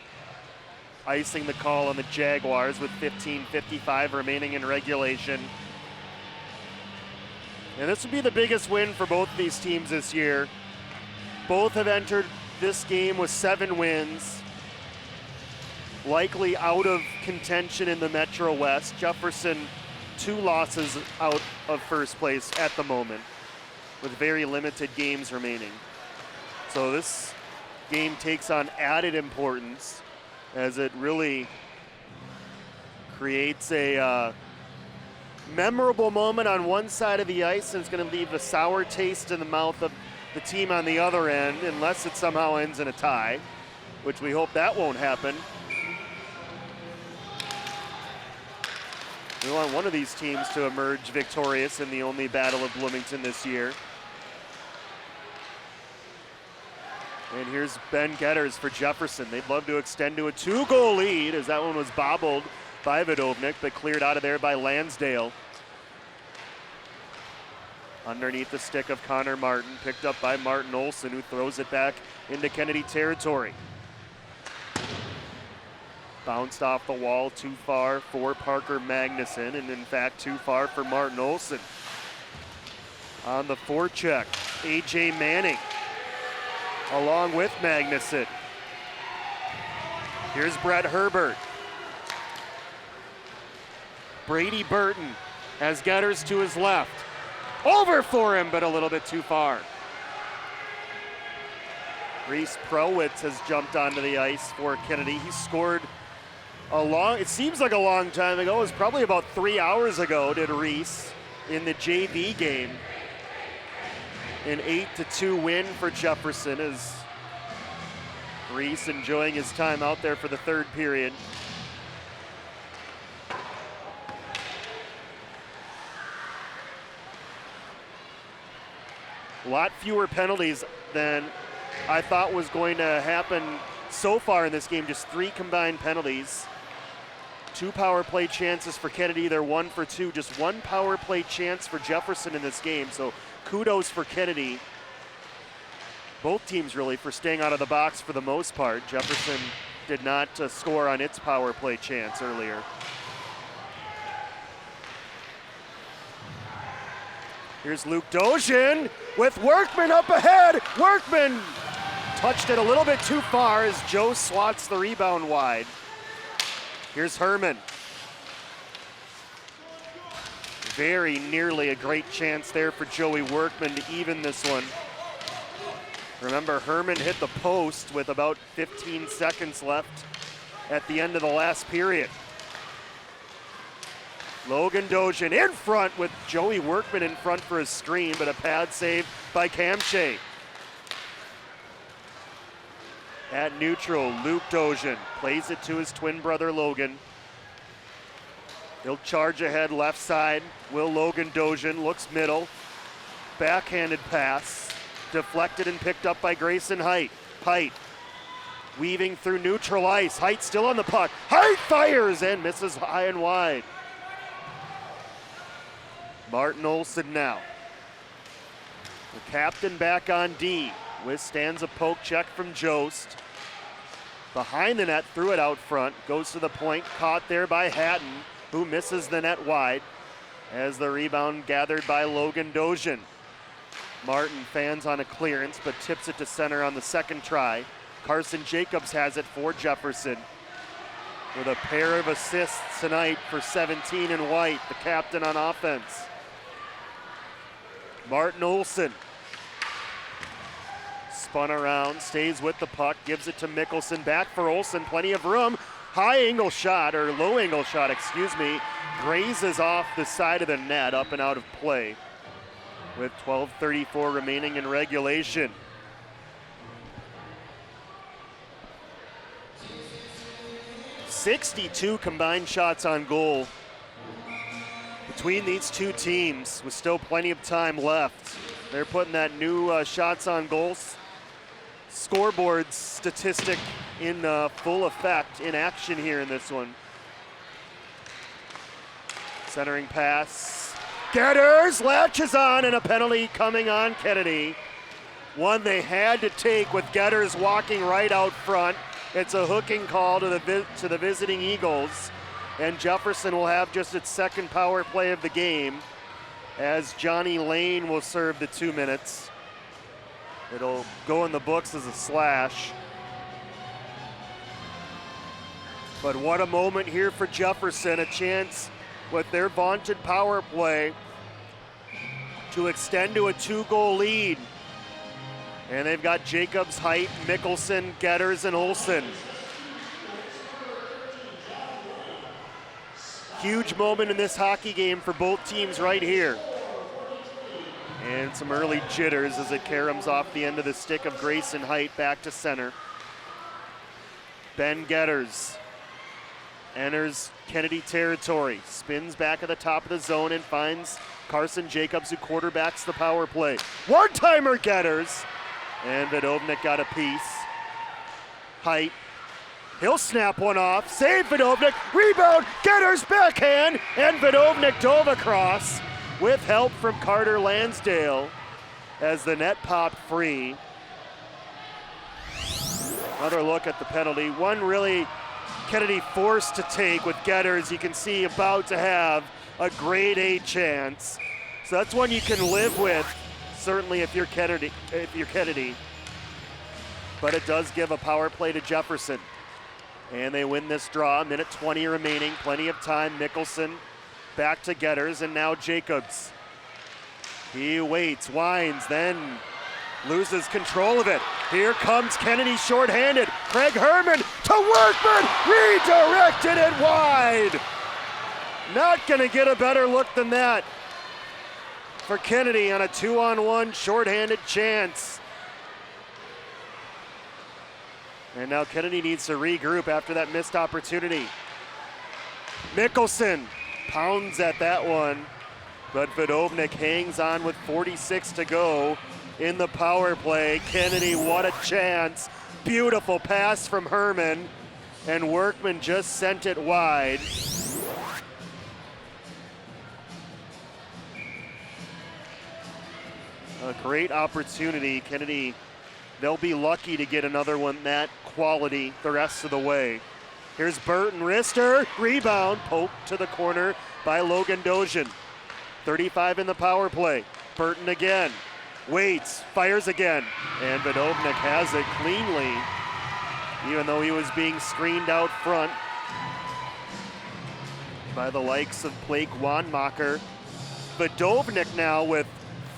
Icing the call on the Jaguars with 15:55 remaining in regulation. And this would be the biggest win for both of these teams this year. Both have entered this game with 7 wins, likely out of contention in the Metro West. Jefferson 2 losses out of first place at the moment, with very limited games remaining. So this game takes on added importance as it really creates a memorable moment on one side of the ice, and it's going to leave a sour taste in the mouth of the team on the other end, unless it somehow ends in a tie, which we hope that won't happen. We want one of these teams to emerge victorious in the only Battle of Bloomington this year. And here's Ben Getters for Jefferson. They'd love to extend to a 2-goal lead, as that one was bobbled by Vidovnik, but cleared out of there by Lansdale. Underneath the stick of Connor Martin, picked up by Martin Olson, who throws it back into Kennedy territory. Bounced off the wall, too far for Parker Magnuson, and in fact too far for Martin Olson. On the forecheck, A.J. Manning along with Magnuson. Here's Brett Herbert. Brady Burton has Getters to his left. Over for him, but a little bit too far. Reese Prowitz has jumped onto the ice for Kennedy. He scored it seems like a long time ago. It was probably about 3 hours ago, did Reese, in the JV game. An 8-2 win for Jefferson, as Reese enjoying his time out there for the third period. A lot fewer penalties than I thought was going to happen so far in this game. Just 3 combined penalties. 2 power play chances for Kennedy. They're 1 for 2. Just 1 power play chance for Jefferson in this game. So kudos for Kennedy. Both teams really for staying out of the box for the most part. Jefferson did not score on its power play chance earlier. Here's Luke Dojan with Workman up ahead. Workman touched it a little bit too far as Joe swats the rebound wide. Here's Herman. Very nearly a great chance there for Joey Workman to even this one. Remember, Herman hit the post with about 15 seconds left at the end of the last period. Logan Dojan in front with Joey Workman in front for a screen, but a pad save by Kamshay. At neutral, Luke Dojan plays it to his twin brother Logan. He'll charge ahead left side. Will Logan Dojan looks middle. Backhanded pass. Deflected and picked up by Grayson Height. Height weaving through neutral ice. Height still on the puck. Height fires and misses high and wide. Martin Olson now. The captain back on D. Withstands a poke check from Jost. Behind the net, threw it out front. Goes to the point, caught there by Hatton. who misses the net wide as the rebound gathered by Logan Dozian. Martin fans on a clearance but tips it to center on the second try. Carson Jacobs has it for Jefferson with a pair of assists tonight for 17 and White, the captain on offense. Martin Olsen spun around, stays with the puck, gives it to Mickelson, back for Olsen, plenty of room. High angle shot, or low angle shot, excuse me, grazes off the side of the net, up and out of play with 12:34 remaining in regulation. .62 combined shots on goal between these two teams with still plenty of time left. They're putting that new shots on goals scoreboard statistic in full effect, in action here in this one. Centering pass. Getters latches on, and a penalty coming on Kennedy. One they had to take with Getters walking right out front. It's a hooking call to the visiting Eagles, and Jefferson will have just its second power play of the game as Johnny Lane will serve the 2 minutes. It'll go in the books as a slash. But what a moment here for Jefferson, a chance with their vaunted power play to extend to a 2-goal lead. And they've got Jacobs, Height, Mickelson, Getters, and Olsen. Huge moment in this hockey game for both teams right here. And some early jitters as it caroms off the end of the stick of Grayson Height back to center. Ben Getters enters Kennedy territory, spins back at the top of the zone and finds Carson Jacobs, who quarterbacks the power play. One-timer Getters! And Vidovnik got a piece. Height. He'll snap one off. Save Vidovnik. Rebound. Getters backhand. And Vidovnik dove across with help from Carter Lansdale as the net popped free. Another look at the penalty. One really Kennedy forced to take with Getters. You can see about to have a grade A chance. So that's one you can live with. Certainly if you're Kennedy, but it does give a power play to Jefferson. And they win this draw, minute 20 remaining, plenty of time. Mickelson back to Getters, and now Jacobs. He waits, winds, then loses control of it. Here comes Kennedy shorthanded. Craig Herman to Workman, redirected it wide. Not gonna get a better look than that for Kennedy on a 2-on-1 shorthanded chance. And now Kennedy needs to regroup after that missed opportunity. Mickelson pounds at that one, but Vidovnik hangs on with 46 to go in the power play. Kennedy, what a chance. Beautiful pass from Herman, and Workman just sent it wide. A great opportunity. Kennedy, they'll be lucky to get another one that quality the rest of the way. Here's Burton, wrister, rebound, poked to the corner by Logan Dozian. 35 in the power play. Burton again, waits, fires again, and Vidovnik has it cleanly, even though he was being screened out front by the likes of Blake Wanmacher. Vidovnik now with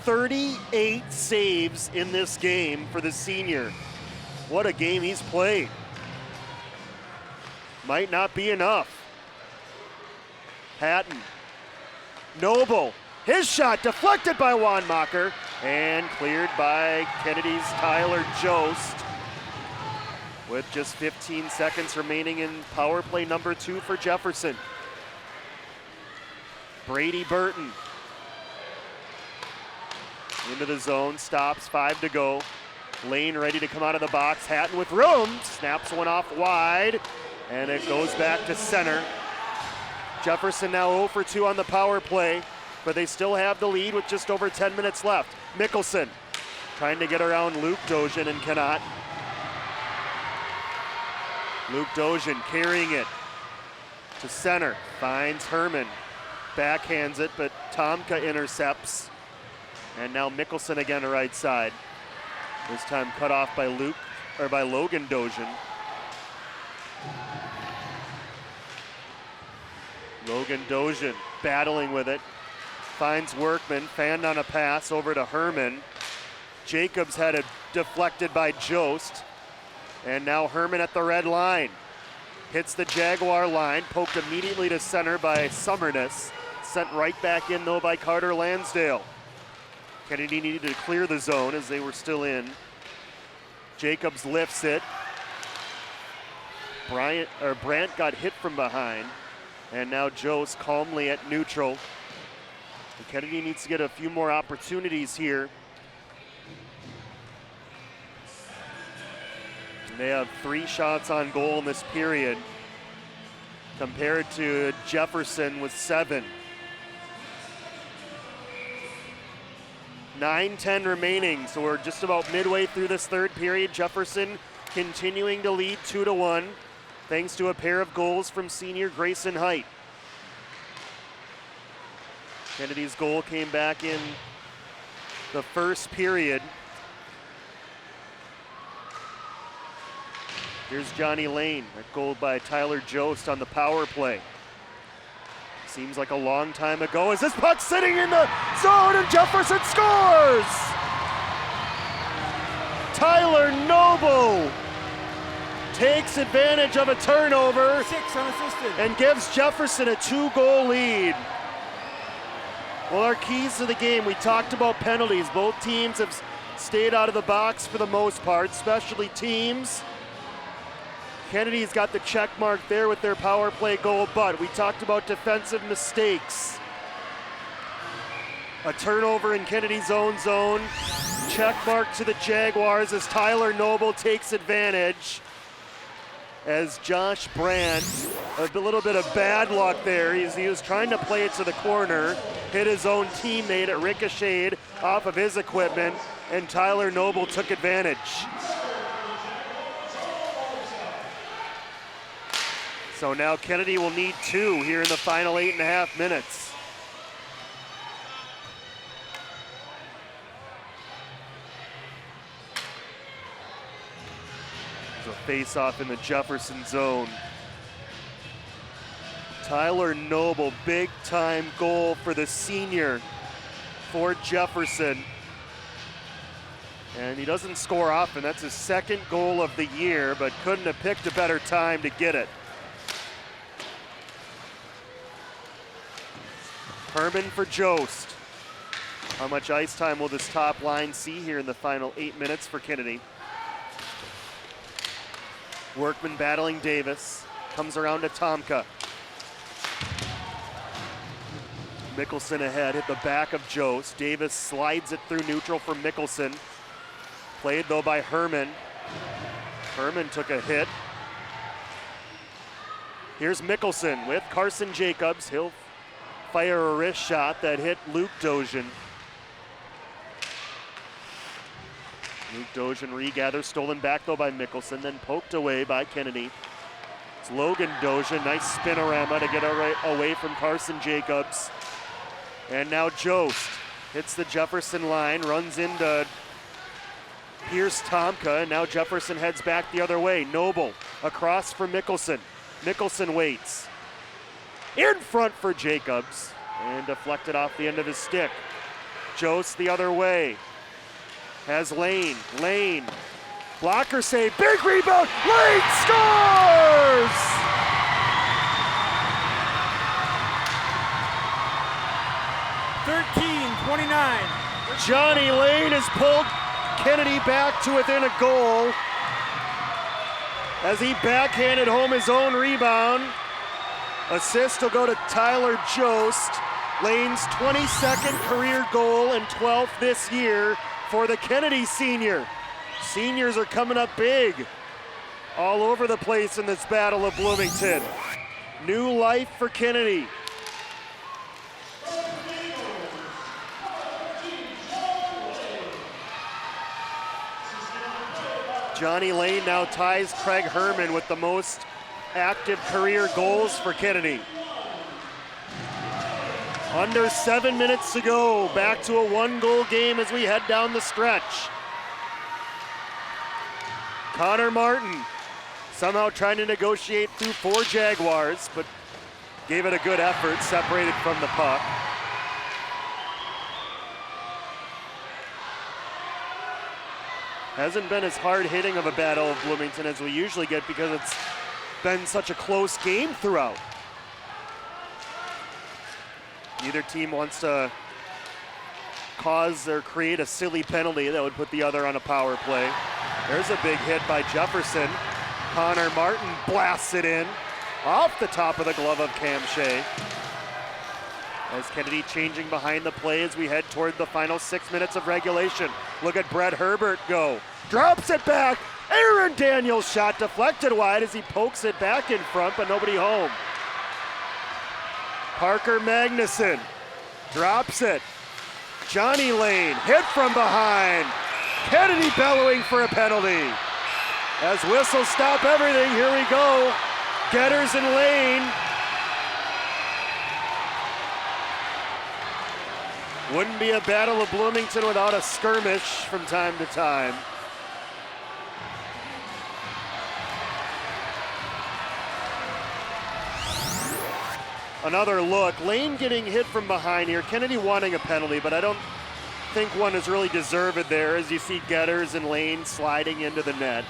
38 saves in this game for the senior. What a game he's played. Might not be enough. Hatton. Noble. His shot deflected by Wanmacher and cleared by Kennedy's Tyler Jost with just 15 seconds remaining in power play number 2 for Jefferson. Brady Burton. Into the zone, stops, 5 to go. Lane ready to come out of the box. Hatton with room, snaps one off wide, and it goes back to center. Jefferson now 0 for 2 on the power play, but they still have the lead with just over 10 minutes left. Mickelson trying to get around Luke Dozian and cannot. Luke Dozian carrying it to center, finds Herman. Backhands it, but Tomka intercepts. And now Mickelson again to right side. This time cut off by Logan Dozhin. Logan Dozhin battling with it. Finds Workman, fanned on a pass over to Herman. Jacobs had it deflected by Jost. And now Herman at the red line. Hits the Jaguar line, poked immediately to center by Summerness. Sent right back in though by Carter Lansdale. Kennedy needed to clear the zone as they were still in. Jacobs lifts it. Brandt got hit from behind. And now Jost calmly at neutral. And Kennedy needs to get a few more opportunities here. They have 3 shots on goal in this period, compared to Jefferson with 7. 9:10 remaining, so we're just about midway through this third period. Jefferson continuing to lead 2-1, thanks to a pair of goals from senior Grayson Height. Kennedy's goal came back in the first period. Here's Johnny Lane, a goal by Tyler Jost on the power play. Seems like a long time ago as this puck sitting in the zone and Jefferson scores! Tyler Noble takes advantage of a turnover 6 unassisted. and gives Jefferson a 2-goal lead. Well, our keys to the game, we talked about penalties. Both teams have stayed out of the box for the most part, especially teams. Kennedy's got the check mark there with their power play goal, but we talked about defensive mistakes. A turnover in Kennedy's own zone. Check mark to the Jaguars as Tyler Noble takes advantage. As Josh Brandt, a little bit of bad luck there. He was trying to play it to the corner, hit his own teammate, it ricocheted off of his equipment, and Tyler Noble took advantage. So now Kennedy will need 2 here in the final 8.5 minutes. There's a face-off in the Jefferson zone. Tyler Noble, big-time goal for the senior for Jefferson. And he doesn't score often. That's his 2nd goal of the year, but couldn't have picked a better time to get it. Herman for Jost. How much ice time will this top line see here in the final 8 minutes for Kennedy? Workman battling Davis. Comes around to Tomka. Mickelson ahead, hit the back of Jost. Davis slides it through neutral for Mickelson. Played though by Herman. Herman took a hit. Here's Mickelson with Carson Jacobs. He'll fire a wrist shot that hit Luke Dozhin. Luke Dozhin regathers, stolen back though by Mickelson, then poked away by Kennedy. It's Logan Dozhin, nice spinorama to get away from Carson Jacobs. And now Jost hits the Jefferson line, runs into Pierce Tomka, and now Jefferson heads back the other way. Noble across for Mickelson. Mickelson waits. In front for Jacobs, and deflected off the end of his stick. Jost the other way. Has Lane. Lane. Blocker save. Big rebound. Lane scores! (13-29). Johnny Lane has pulled Kennedy back to within a goal as he backhanded home his own rebound. Assist will go to Tyler Jost. Lane's 22nd career goal and 12th this year for the Kennedy senior. Seniors are coming up big all over the place in this Battle of Bloomington. New life for Kennedy. Johnny Lane now ties Craig Herman with the most active career goals for Kennedy. Under 7 minutes to go. Back to a 1-goal game as we head down the stretch. Connor Martin somehow trying to negotiate through 4 Jaguars, but gave it a good effort, separated from the puck. Hasn't been as hard hitting of a battle of Bloomington as we usually get because it's been such a close game throughout. Neither team wants to cause or create a silly penalty that would put the other on a power play. There's a big hit by Jefferson. Connor Martin blasts it in off the top of the glove of Cam Shea. As Kennedy changing behind the play as we head toward the final 6 minutes of regulation. Look at Brett Herbert go. Drops it back. Aaron Daniels shot deflected wide as he pokes it back in front, but nobody home. Parker Magnuson drops it. Johnny Lane hit from behind. Kennedy bellowing for a penalty. As whistles stop everything, here we go. Getters and Lane. Wouldn't be a Battle of Bloomington without a skirmish from time to time. Another look. Lane getting hit from behind here. Kennedy wanting a penalty, but I don't think one is really deserved there as you see Getters and Lane sliding into the net.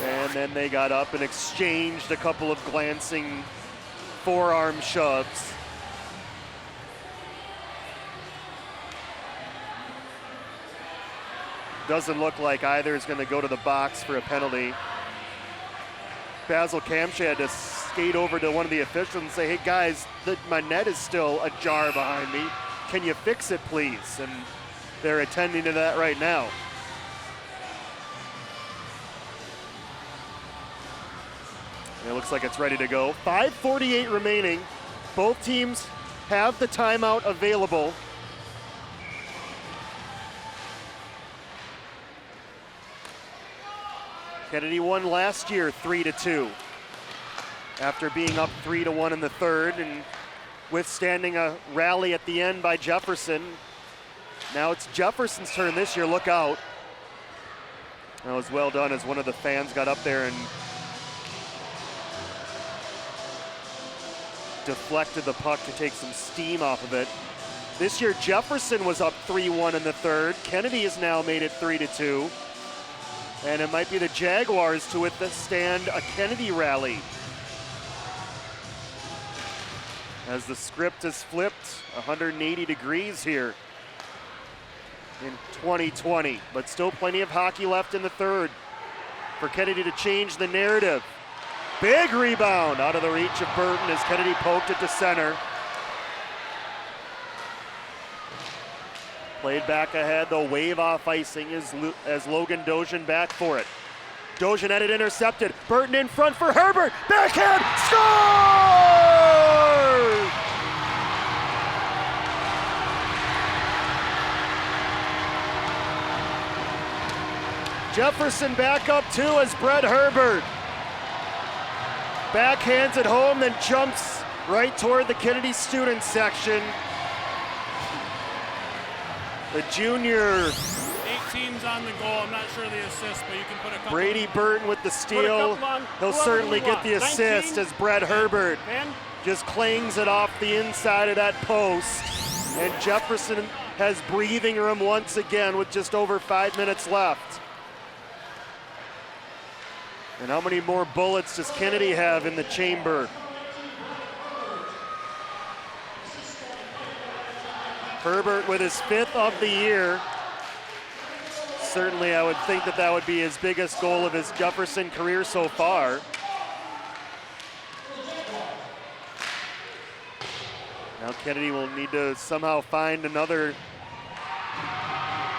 And then they got up and exchanged a couple of glancing forearm shoves. Doesn't look like either is going to go to the box for a penalty. Basil Kamshe had to skate over to one of the officials and say, hey guys, my net is still ajar behind me. Can you fix it, please? And they're attending to that right now. And it looks like it's ready to go. 5:48 remaining. Both teams have the timeout available. Kennedy won last year 3-2 after being up 3-1 in the third and withstanding a rally at the end by Jefferson. Now it's Jefferson's turn this year. Look out. That was well done as one of the fans got up there and deflected the puck to take some steam off of it. This year Jefferson was up 3-1 in the third. Kennedy has now made it 3-2. And it might be the Jaguars to withstand a Kennedy rally. As the script is flipped 180 degrees here in 2020. But still plenty of hockey left in the third for Kennedy to change the narrative. Big rebound out of the reach of Burton as Kennedy poked it to center. Played back ahead, though, wave off icing as Logan Dojan back for it. Dojan had it intercepted. Burton in front for Herbert. Backhand, scores! Jefferson back up two as Brett Herbert backhands it home, then jumps right toward the Kennedy student section. The junior. 8 teams on the goal. I'm not sure the assist, but you can put a couple. Brady Burton with the steal. He'll certainly get the assist as Brett Herbert just clings it off the inside of that post. And Jefferson has breathing room once again with just over 5 minutes left. And how many more bullets does Kennedy have in the chamber? Herbert with his 5th of the year. Certainly I would think that would be his biggest goal of his Jefferson career so far. Now Kennedy will need to somehow find another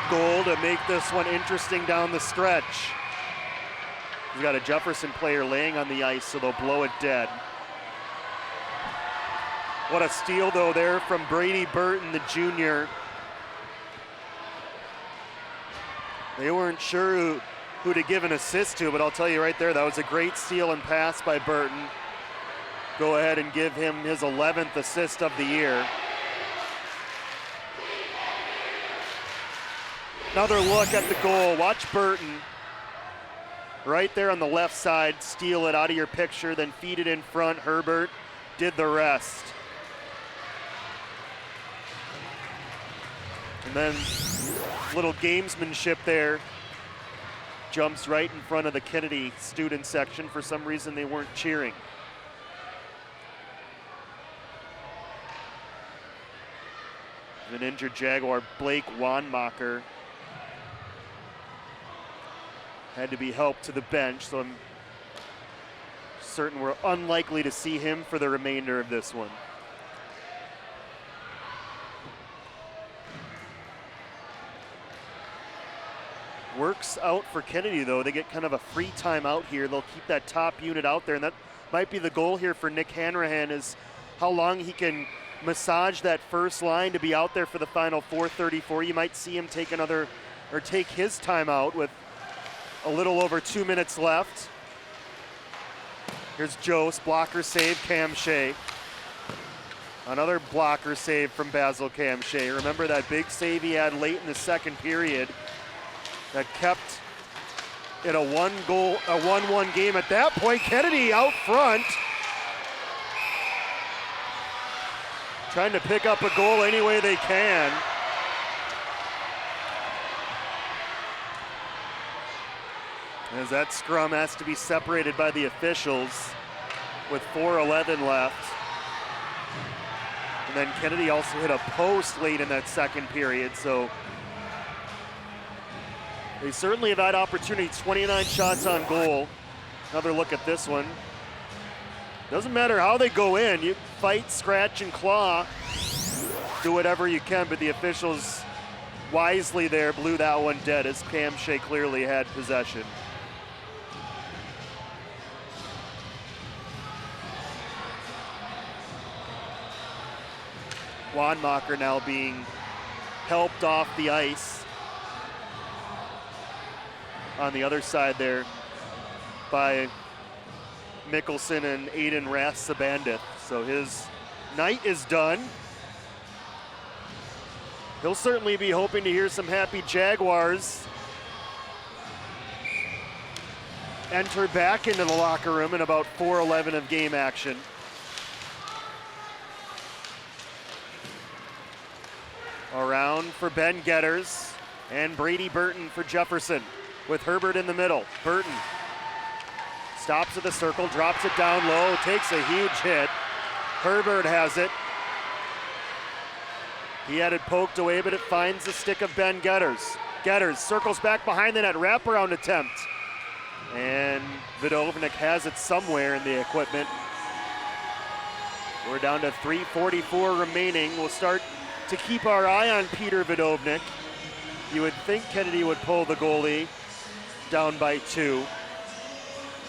goal to make this one interesting down the stretch. He's got a Jefferson player laying on the ice, so they'll blow it dead. What a steal, though, there from Brady Burton, the junior. They weren't sure who to give an assist to, but I'll tell you right there, that was a great steal and pass by Burton. Go ahead and give him his 11th assist of the year. Another look at the goal. Watch Burton right there on the left side, steal it out of your picture, then feed it in front. Herbert did the rest. And then little gamesmanship there. Jumps right in front of the Kennedy student section. For some reason they weren't cheering. An injured Jaguar, Blake Wanmacher, had to be helped to the bench, so I'm certain we're unlikely to see him for the remainder of this one. Works out for Kennedy though. They get kind of a free time out here. They'll keep that top unit out there, and that might be the goal here for Nick Hanrahan, is how long he can massage that first line to be out there for the final 4:34. You might see him take his timeout with a little over 2 minutes left. Here's Jost, blocker save, Cam Shea. Another blocker save from Basil Cam Shea. Remember that big save he had late in the second period that kept it a 1-1 game at that point. Kennedy out front, trying to pick up a goal any way they can. As that scrum has to be separated by the officials with 4:11 left. And then Kennedy also hit a post late in that second period, so they certainly have had opportunity. 29 shots on goal. Another look at this one. Doesn't matter how they go in, you fight, scratch, and claw, do whatever you can, but the officials wisely there blew that one dead as Cam Shea clearly had possession. Wanmacher now being helped off the ice on the other side there by Mickelson and Aiden Rath-Sabandith. So his night is done. He'll certainly be hoping to hear some happy Jaguars enter back into the locker room in about 4:11 of game action. Around for Ben Getters and Brady Burton for Jefferson with Herbert in the middle. Burton stops at the circle, drops it down low, takes a huge hit. Herbert has it. He had it poked away, but it finds the stick of Ben Getters. Getters circles back behind the net, wraparound attempt. And Vidovnik has it somewhere in the equipment. We're down to 3:44 remaining. We'll start to keep our eye on Peter Vidovnik. You would think Kennedy would pull the goalie down by 2.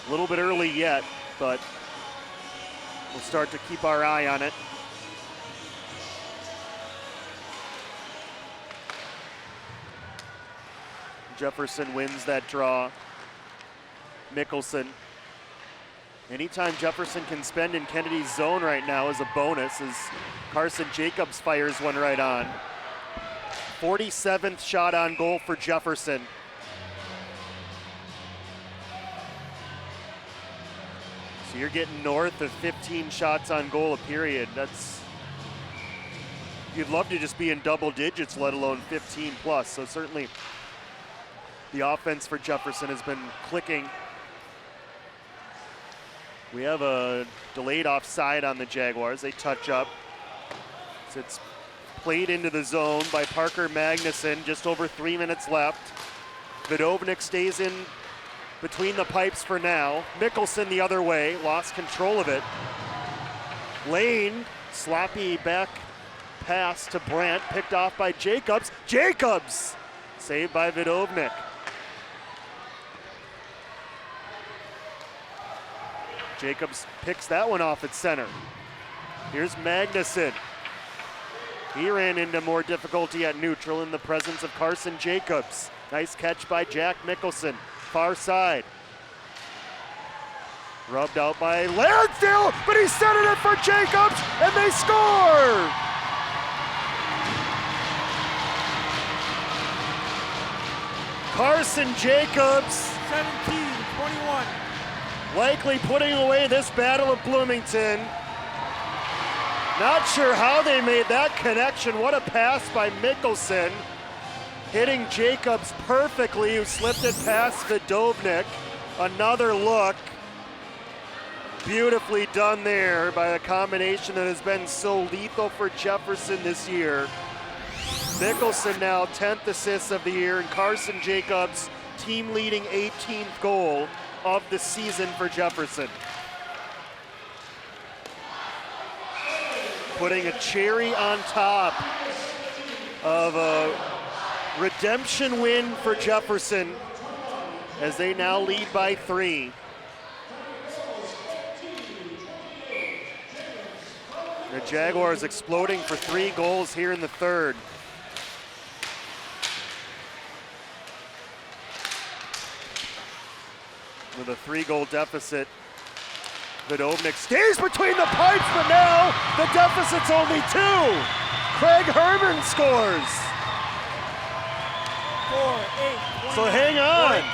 A little bit early yet, but we'll start to keep our eye on it. Jefferson wins that draw. Mickelson. Anytime Jefferson can spend in Kennedy's zone right now is a bonus, as Carson Jacobs fires one right on. 47th shot on goal for Jefferson. So you're getting north of 15 shots on goal a period. You'd love to just be in double digits, let alone 15 plus. So certainly the offense for Jefferson has been clicking. We have a delayed offside on the Jaguars. They touch up. So it's played into the zone by Parker Magnuson. Just over 3 minutes left. Vidovnik stays in between the pipes for now. Mickelson the other way, lost control of it. Lane, sloppy back pass to Brandt, picked off by Jacobs. Jacobs! Saved by Vidovnik. Jacobs picks that one off at center. Here's Magnuson. He ran into more difficulty at neutral in the presence of Carson Jacobs. Nice catch by Jack Mickelson. far side. Rubbed out by Lansdale, but he centered it for Jacobs, and they score! Carson Jacobs, 17-21. likely putting away this Battle of Bloomington. Not sure how they made that connection. What a pass by Mickelson. Hitting Jacobs perfectly, who slipped it past Vidovnik. Another look. Beautifully done there by a combination that has been so lethal for Jefferson this year. Mickelson now 10th assist of the year, and Carson Jacobs team leading 18th goal of the season for Jefferson. Putting a cherry on top of a redemption win for Jefferson as they now lead by 3. The Jaguars exploding for 3 goals here in the third. With a 3-goal deficit, Vidovnik stays between the pipes, but now the deficit's only 2. Craig Herman scores. 4, 8, 29, so hang on. 29.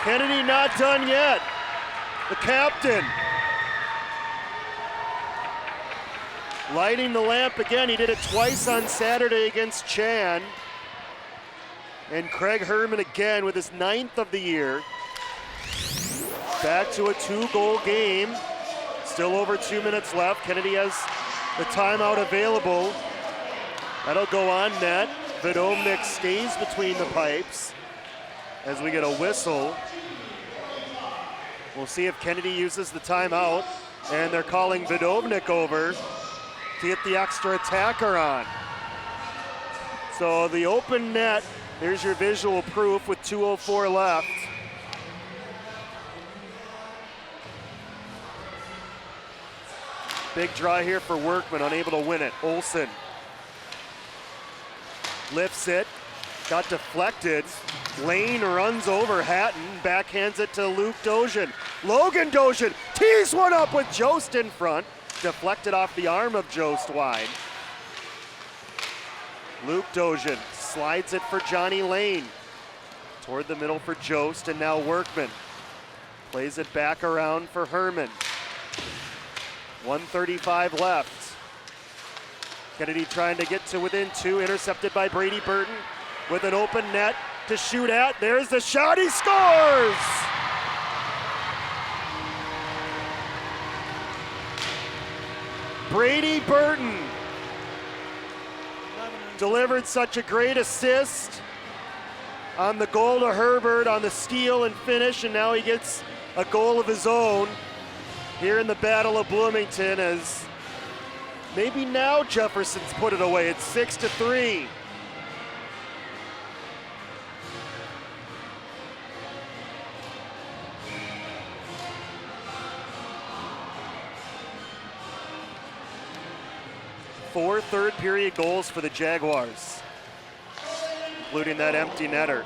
Kennedy not done yet. The captain lighting the lamp again. He did it twice on Saturday against Chan. And Craig Herman again with his 9th of the year. Back to a 2-goal game. Still over 2 minutes left. Kennedy has the timeout available. That'll go on net. Vidovnik stays between the pipes as we get a whistle. We'll see if Kennedy uses the timeout, and they're calling Vidovnik over to get the extra attacker on. So the open net, there's your visual proof with 2:04 left. Big draw here for Workman, unable to win it. Olsen lifts it, got deflected. Lane runs over Hatton, backhands it to Luke Dozian. Logan Dozian tees one up with Jost in front. Deflected off the arm of Jost wide. Luke Dozian slides it for Johnny Lane. Toward the middle for Jost, and now Workman. Plays it back around for Herman. 1:35 left. Kennedy trying to get to within 2, intercepted by Brady Burton with an open net to shoot at. There's the shot, he scores! Brady Burton delivered such a great assist on the goal to Herbert on the steal and finish, and now he gets a goal of his own here in the Battle of Bloomington, as maybe now Jefferson's put it away. It's 6-3. Four third period goals for the Jaguars, including that empty netter.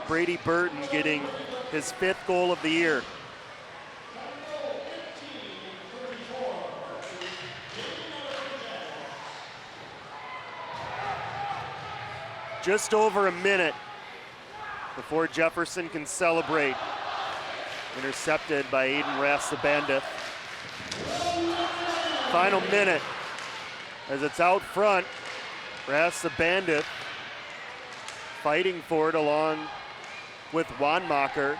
Brady Burton getting his 5th goal of the year. Just over a minute before Jefferson can celebrate. Intercepted by Aiden Rass-the-Bandit. Final minute as it's out front. Rass-the-Bandit fighting for it along with Wanmacher.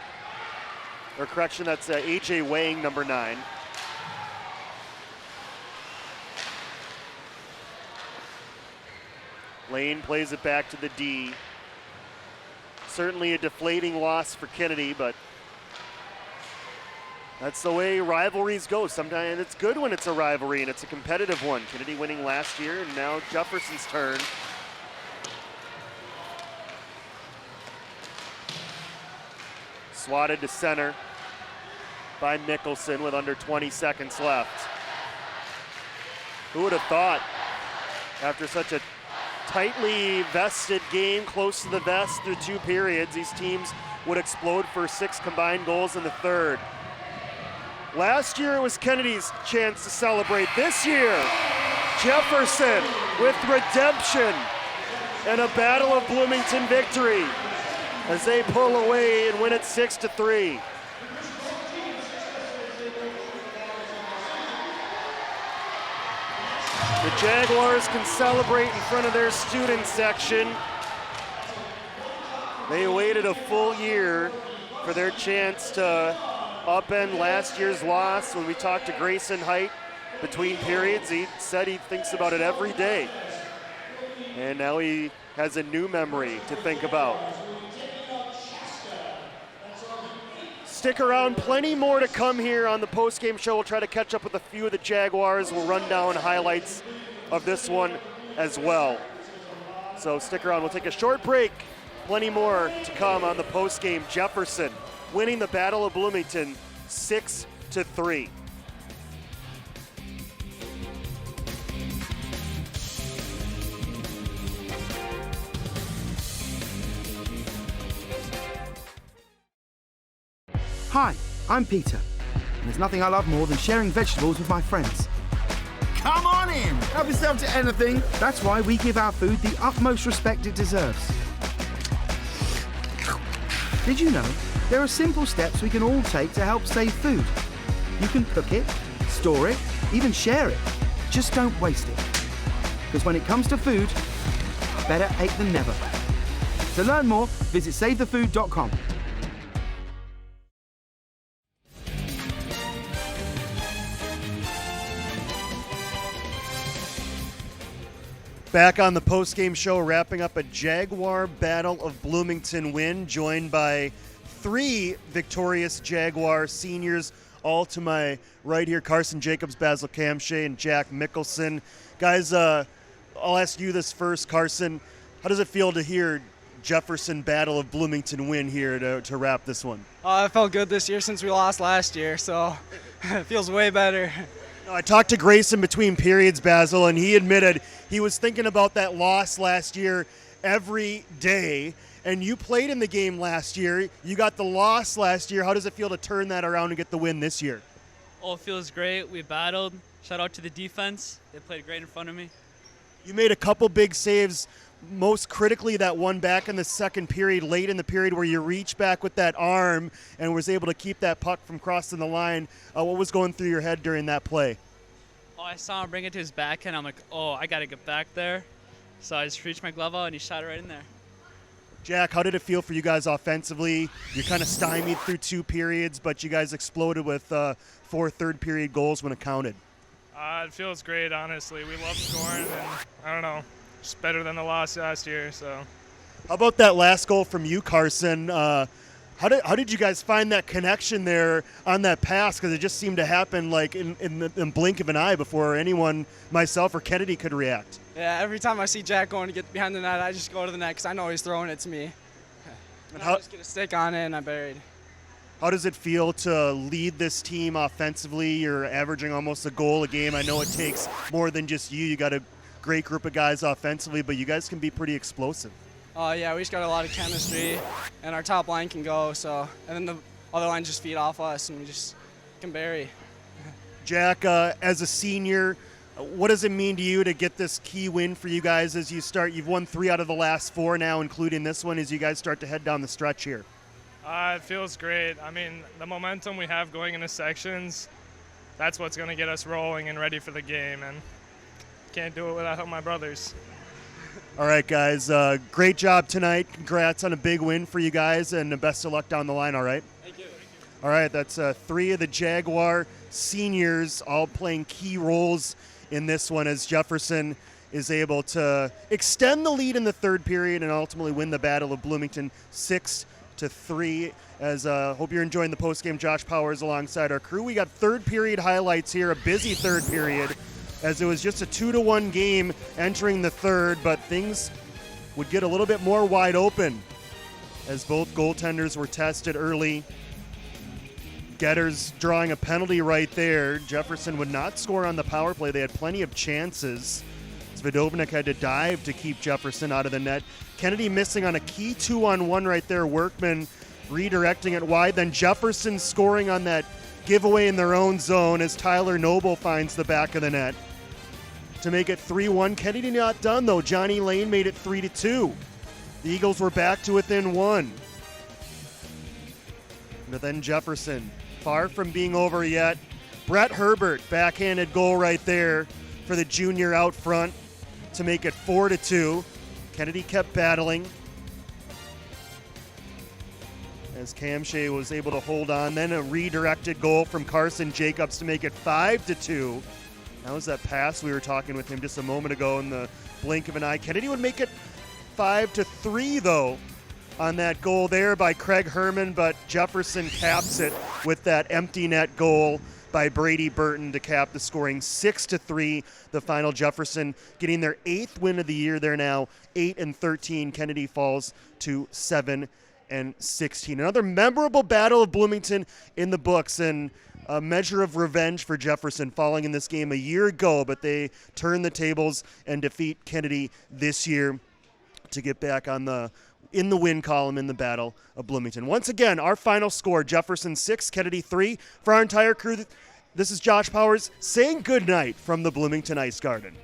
Or correction, that's AJ Wang, number 9. Lane plays it back to the D. Certainly a deflating loss for Kennedy, but that's the way rivalries go. Sometimes it's good when it's a rivalry and it's a competitive one. Kennedy winning last year, and now Jefferson's turn. Swatted to center by Mickelson with under 20 seconds left. Who would have thought, after such a tightly vested game, close to the vest through 2 periods. These teams would explode for 6 combined goals in the third. Last year it was Kennedy's chance to celebrate. This year, Jefferson with redemption and a Battle of Bloomington victory as they pull away and win it 6-3. The Jaguars can celebrate in front of their student section. They waited a full year for their chance to upend last year's loss. When we talked to Grayson Height between periods, he said he thinks about it every day. And now he has a new memory to think about. Stick around, plenty more to come here on the post-game show. We'll try to catch up with a few of the Jaguars. We'll run down highlights of this one as well. So stick around, we'll take a short break. Plenty more to come on the post-game. Jefferson winning the Battle of Bloomington 6-3. Hi, I'm Peter, and there's nothing I love more than sharing vegetables with my friends. Come on in! Help yourself to anything. That's why we give our food the utmost respect it deserves. Did you know there are simple steps we can all take to help save food? You can cook it, store it, even share it. Just don't waste it. Because when it comes to food, better ate than never. To learn more, visit SaveTheFood.com. Back on the post-game show, wrapping up a Jaguar Battle of Bloomington win, joined by 3 victorious Jaguar seniors, all to my right here, Carson Jacobs, Basil Kamshay, and Jack Mickelson. Guys, I'll ask you this first, Carson. How does it feel to hear Jefferson Battle of Bloomington win here to wrap this one? It felt good this year since we lost last year, so it feels way better. I talked to Grayson between periods, Basil, and he admitted he was thinking about that loss last year every day. And you played in the game last year. You got the loss last year. How does it feel to turn that around and get the win this year? Oh, it feels great. We battled. Shout out to the defense. They played great in front of me. You made a couple big saves, most critically that one back in the second period, late in the period where you reached back with that arm and was able to keep that puck from crossing the line. What was going through your head during that play? Oh, I saw him bring it to his backhand. I'm like, oh, I got to get back there. So I just reached my glove out and he shot it right in there. Jack, how did it feel for you guys offensively? You're kind of stymied through 2 periods, but you guys exploded with 4 third-period goals when it counted. It feels great, honestly. We love scoring, and I don't know, just better than the loss last year. So, how about that last goal from you, Carson? How did you guys find that connection there on that pass? Because it just seemed to happen like in the blink of an eye before anyone, myself or Kennedy, could react. Yeah, every time I see Jack going to get behind the net, I just go to the net because I know he's throwing it to me. And I just get a stick on it and I buried. How does it feel to lead this team offensively? You're averaging almost a goal a game. I know it takes more than just you. You got a great group of guys offensively, but you guys can be pretty explosive. Yeah, we just got a lot of chemistry, and our top line can go. So, and then the other line just feed off us, and we just can bury. Jack, as a senior, what does it mean to you to get this key win for you guys as you start? You've won 3 out of the last 4 now, including this one, as you guys start to head down the stretch here. it feels great. I mean, the momentum we have going into sections, that's what's going to get us rolling and ready for the game, and can't do it without my brothers. All right, guys. Great job tonight. Congrats on a big win for you guys, and best of luck down the line, all right? Thank you. All right, that's 3 of the Jaguar seniors all playing key roles in this one as Jefferson is able to extend the lead in the third period and ultimately win the Battle of Bloomington 6-3. As hope you're enjoying the postgame. Josh Powers alongside our crew. We got third period highlights here, a busy third period, as it was just a 2-1 game entering the third, but things would get a little bit more wide open as both goaltenders were tested early. Getters drawing a penalty right there. Jefferson would not score on the power play. They had plenty of chances. Svidovnik had to dive to keep Jefferson out of the net. Kennedy missing on a key 2-on-1 right there. Workman redirecting it wide. Then Jefferson scoring on that giveaway in their own zone as Tyler Noble finds the back of the net to make it 3-1. Kennedy not done, though. Johnny Lane made it 3-2. The Eagles were back to within one. But then Jefferson, far from being over yet. Brett Herbert, backhanded goal right there for the junior out front to make it 4-2. Kennedy kept battling as Cam Shea was able to hold on. Then a redirected goal from Carson Jacobs to make it 5-2. That was that pass we were talking with him just a moment ago in the blink of an eye. Kennedy would make it 5-3, though, on that goal there by Craig Herman, but Jefferson caps it with that empty net goal by Brady Burton to cap the scoring. 6-3, the final. Jefferson getting their 8th win of the year. They're now 8-13. Kennedy falls to 7-16. Another memorable Battle of Bloomington in the books, and a measure of revenge for Jefferson falling in this game a year ago, but they turn the tables and defeat Kennedy this year to get back on in the win column in the Battle of Bloomington. Once again, our final score, Jefferson 6, Kennedy 3. For our entire crew, this is Josh Powers saying good night from the Bloomington Ice Garden.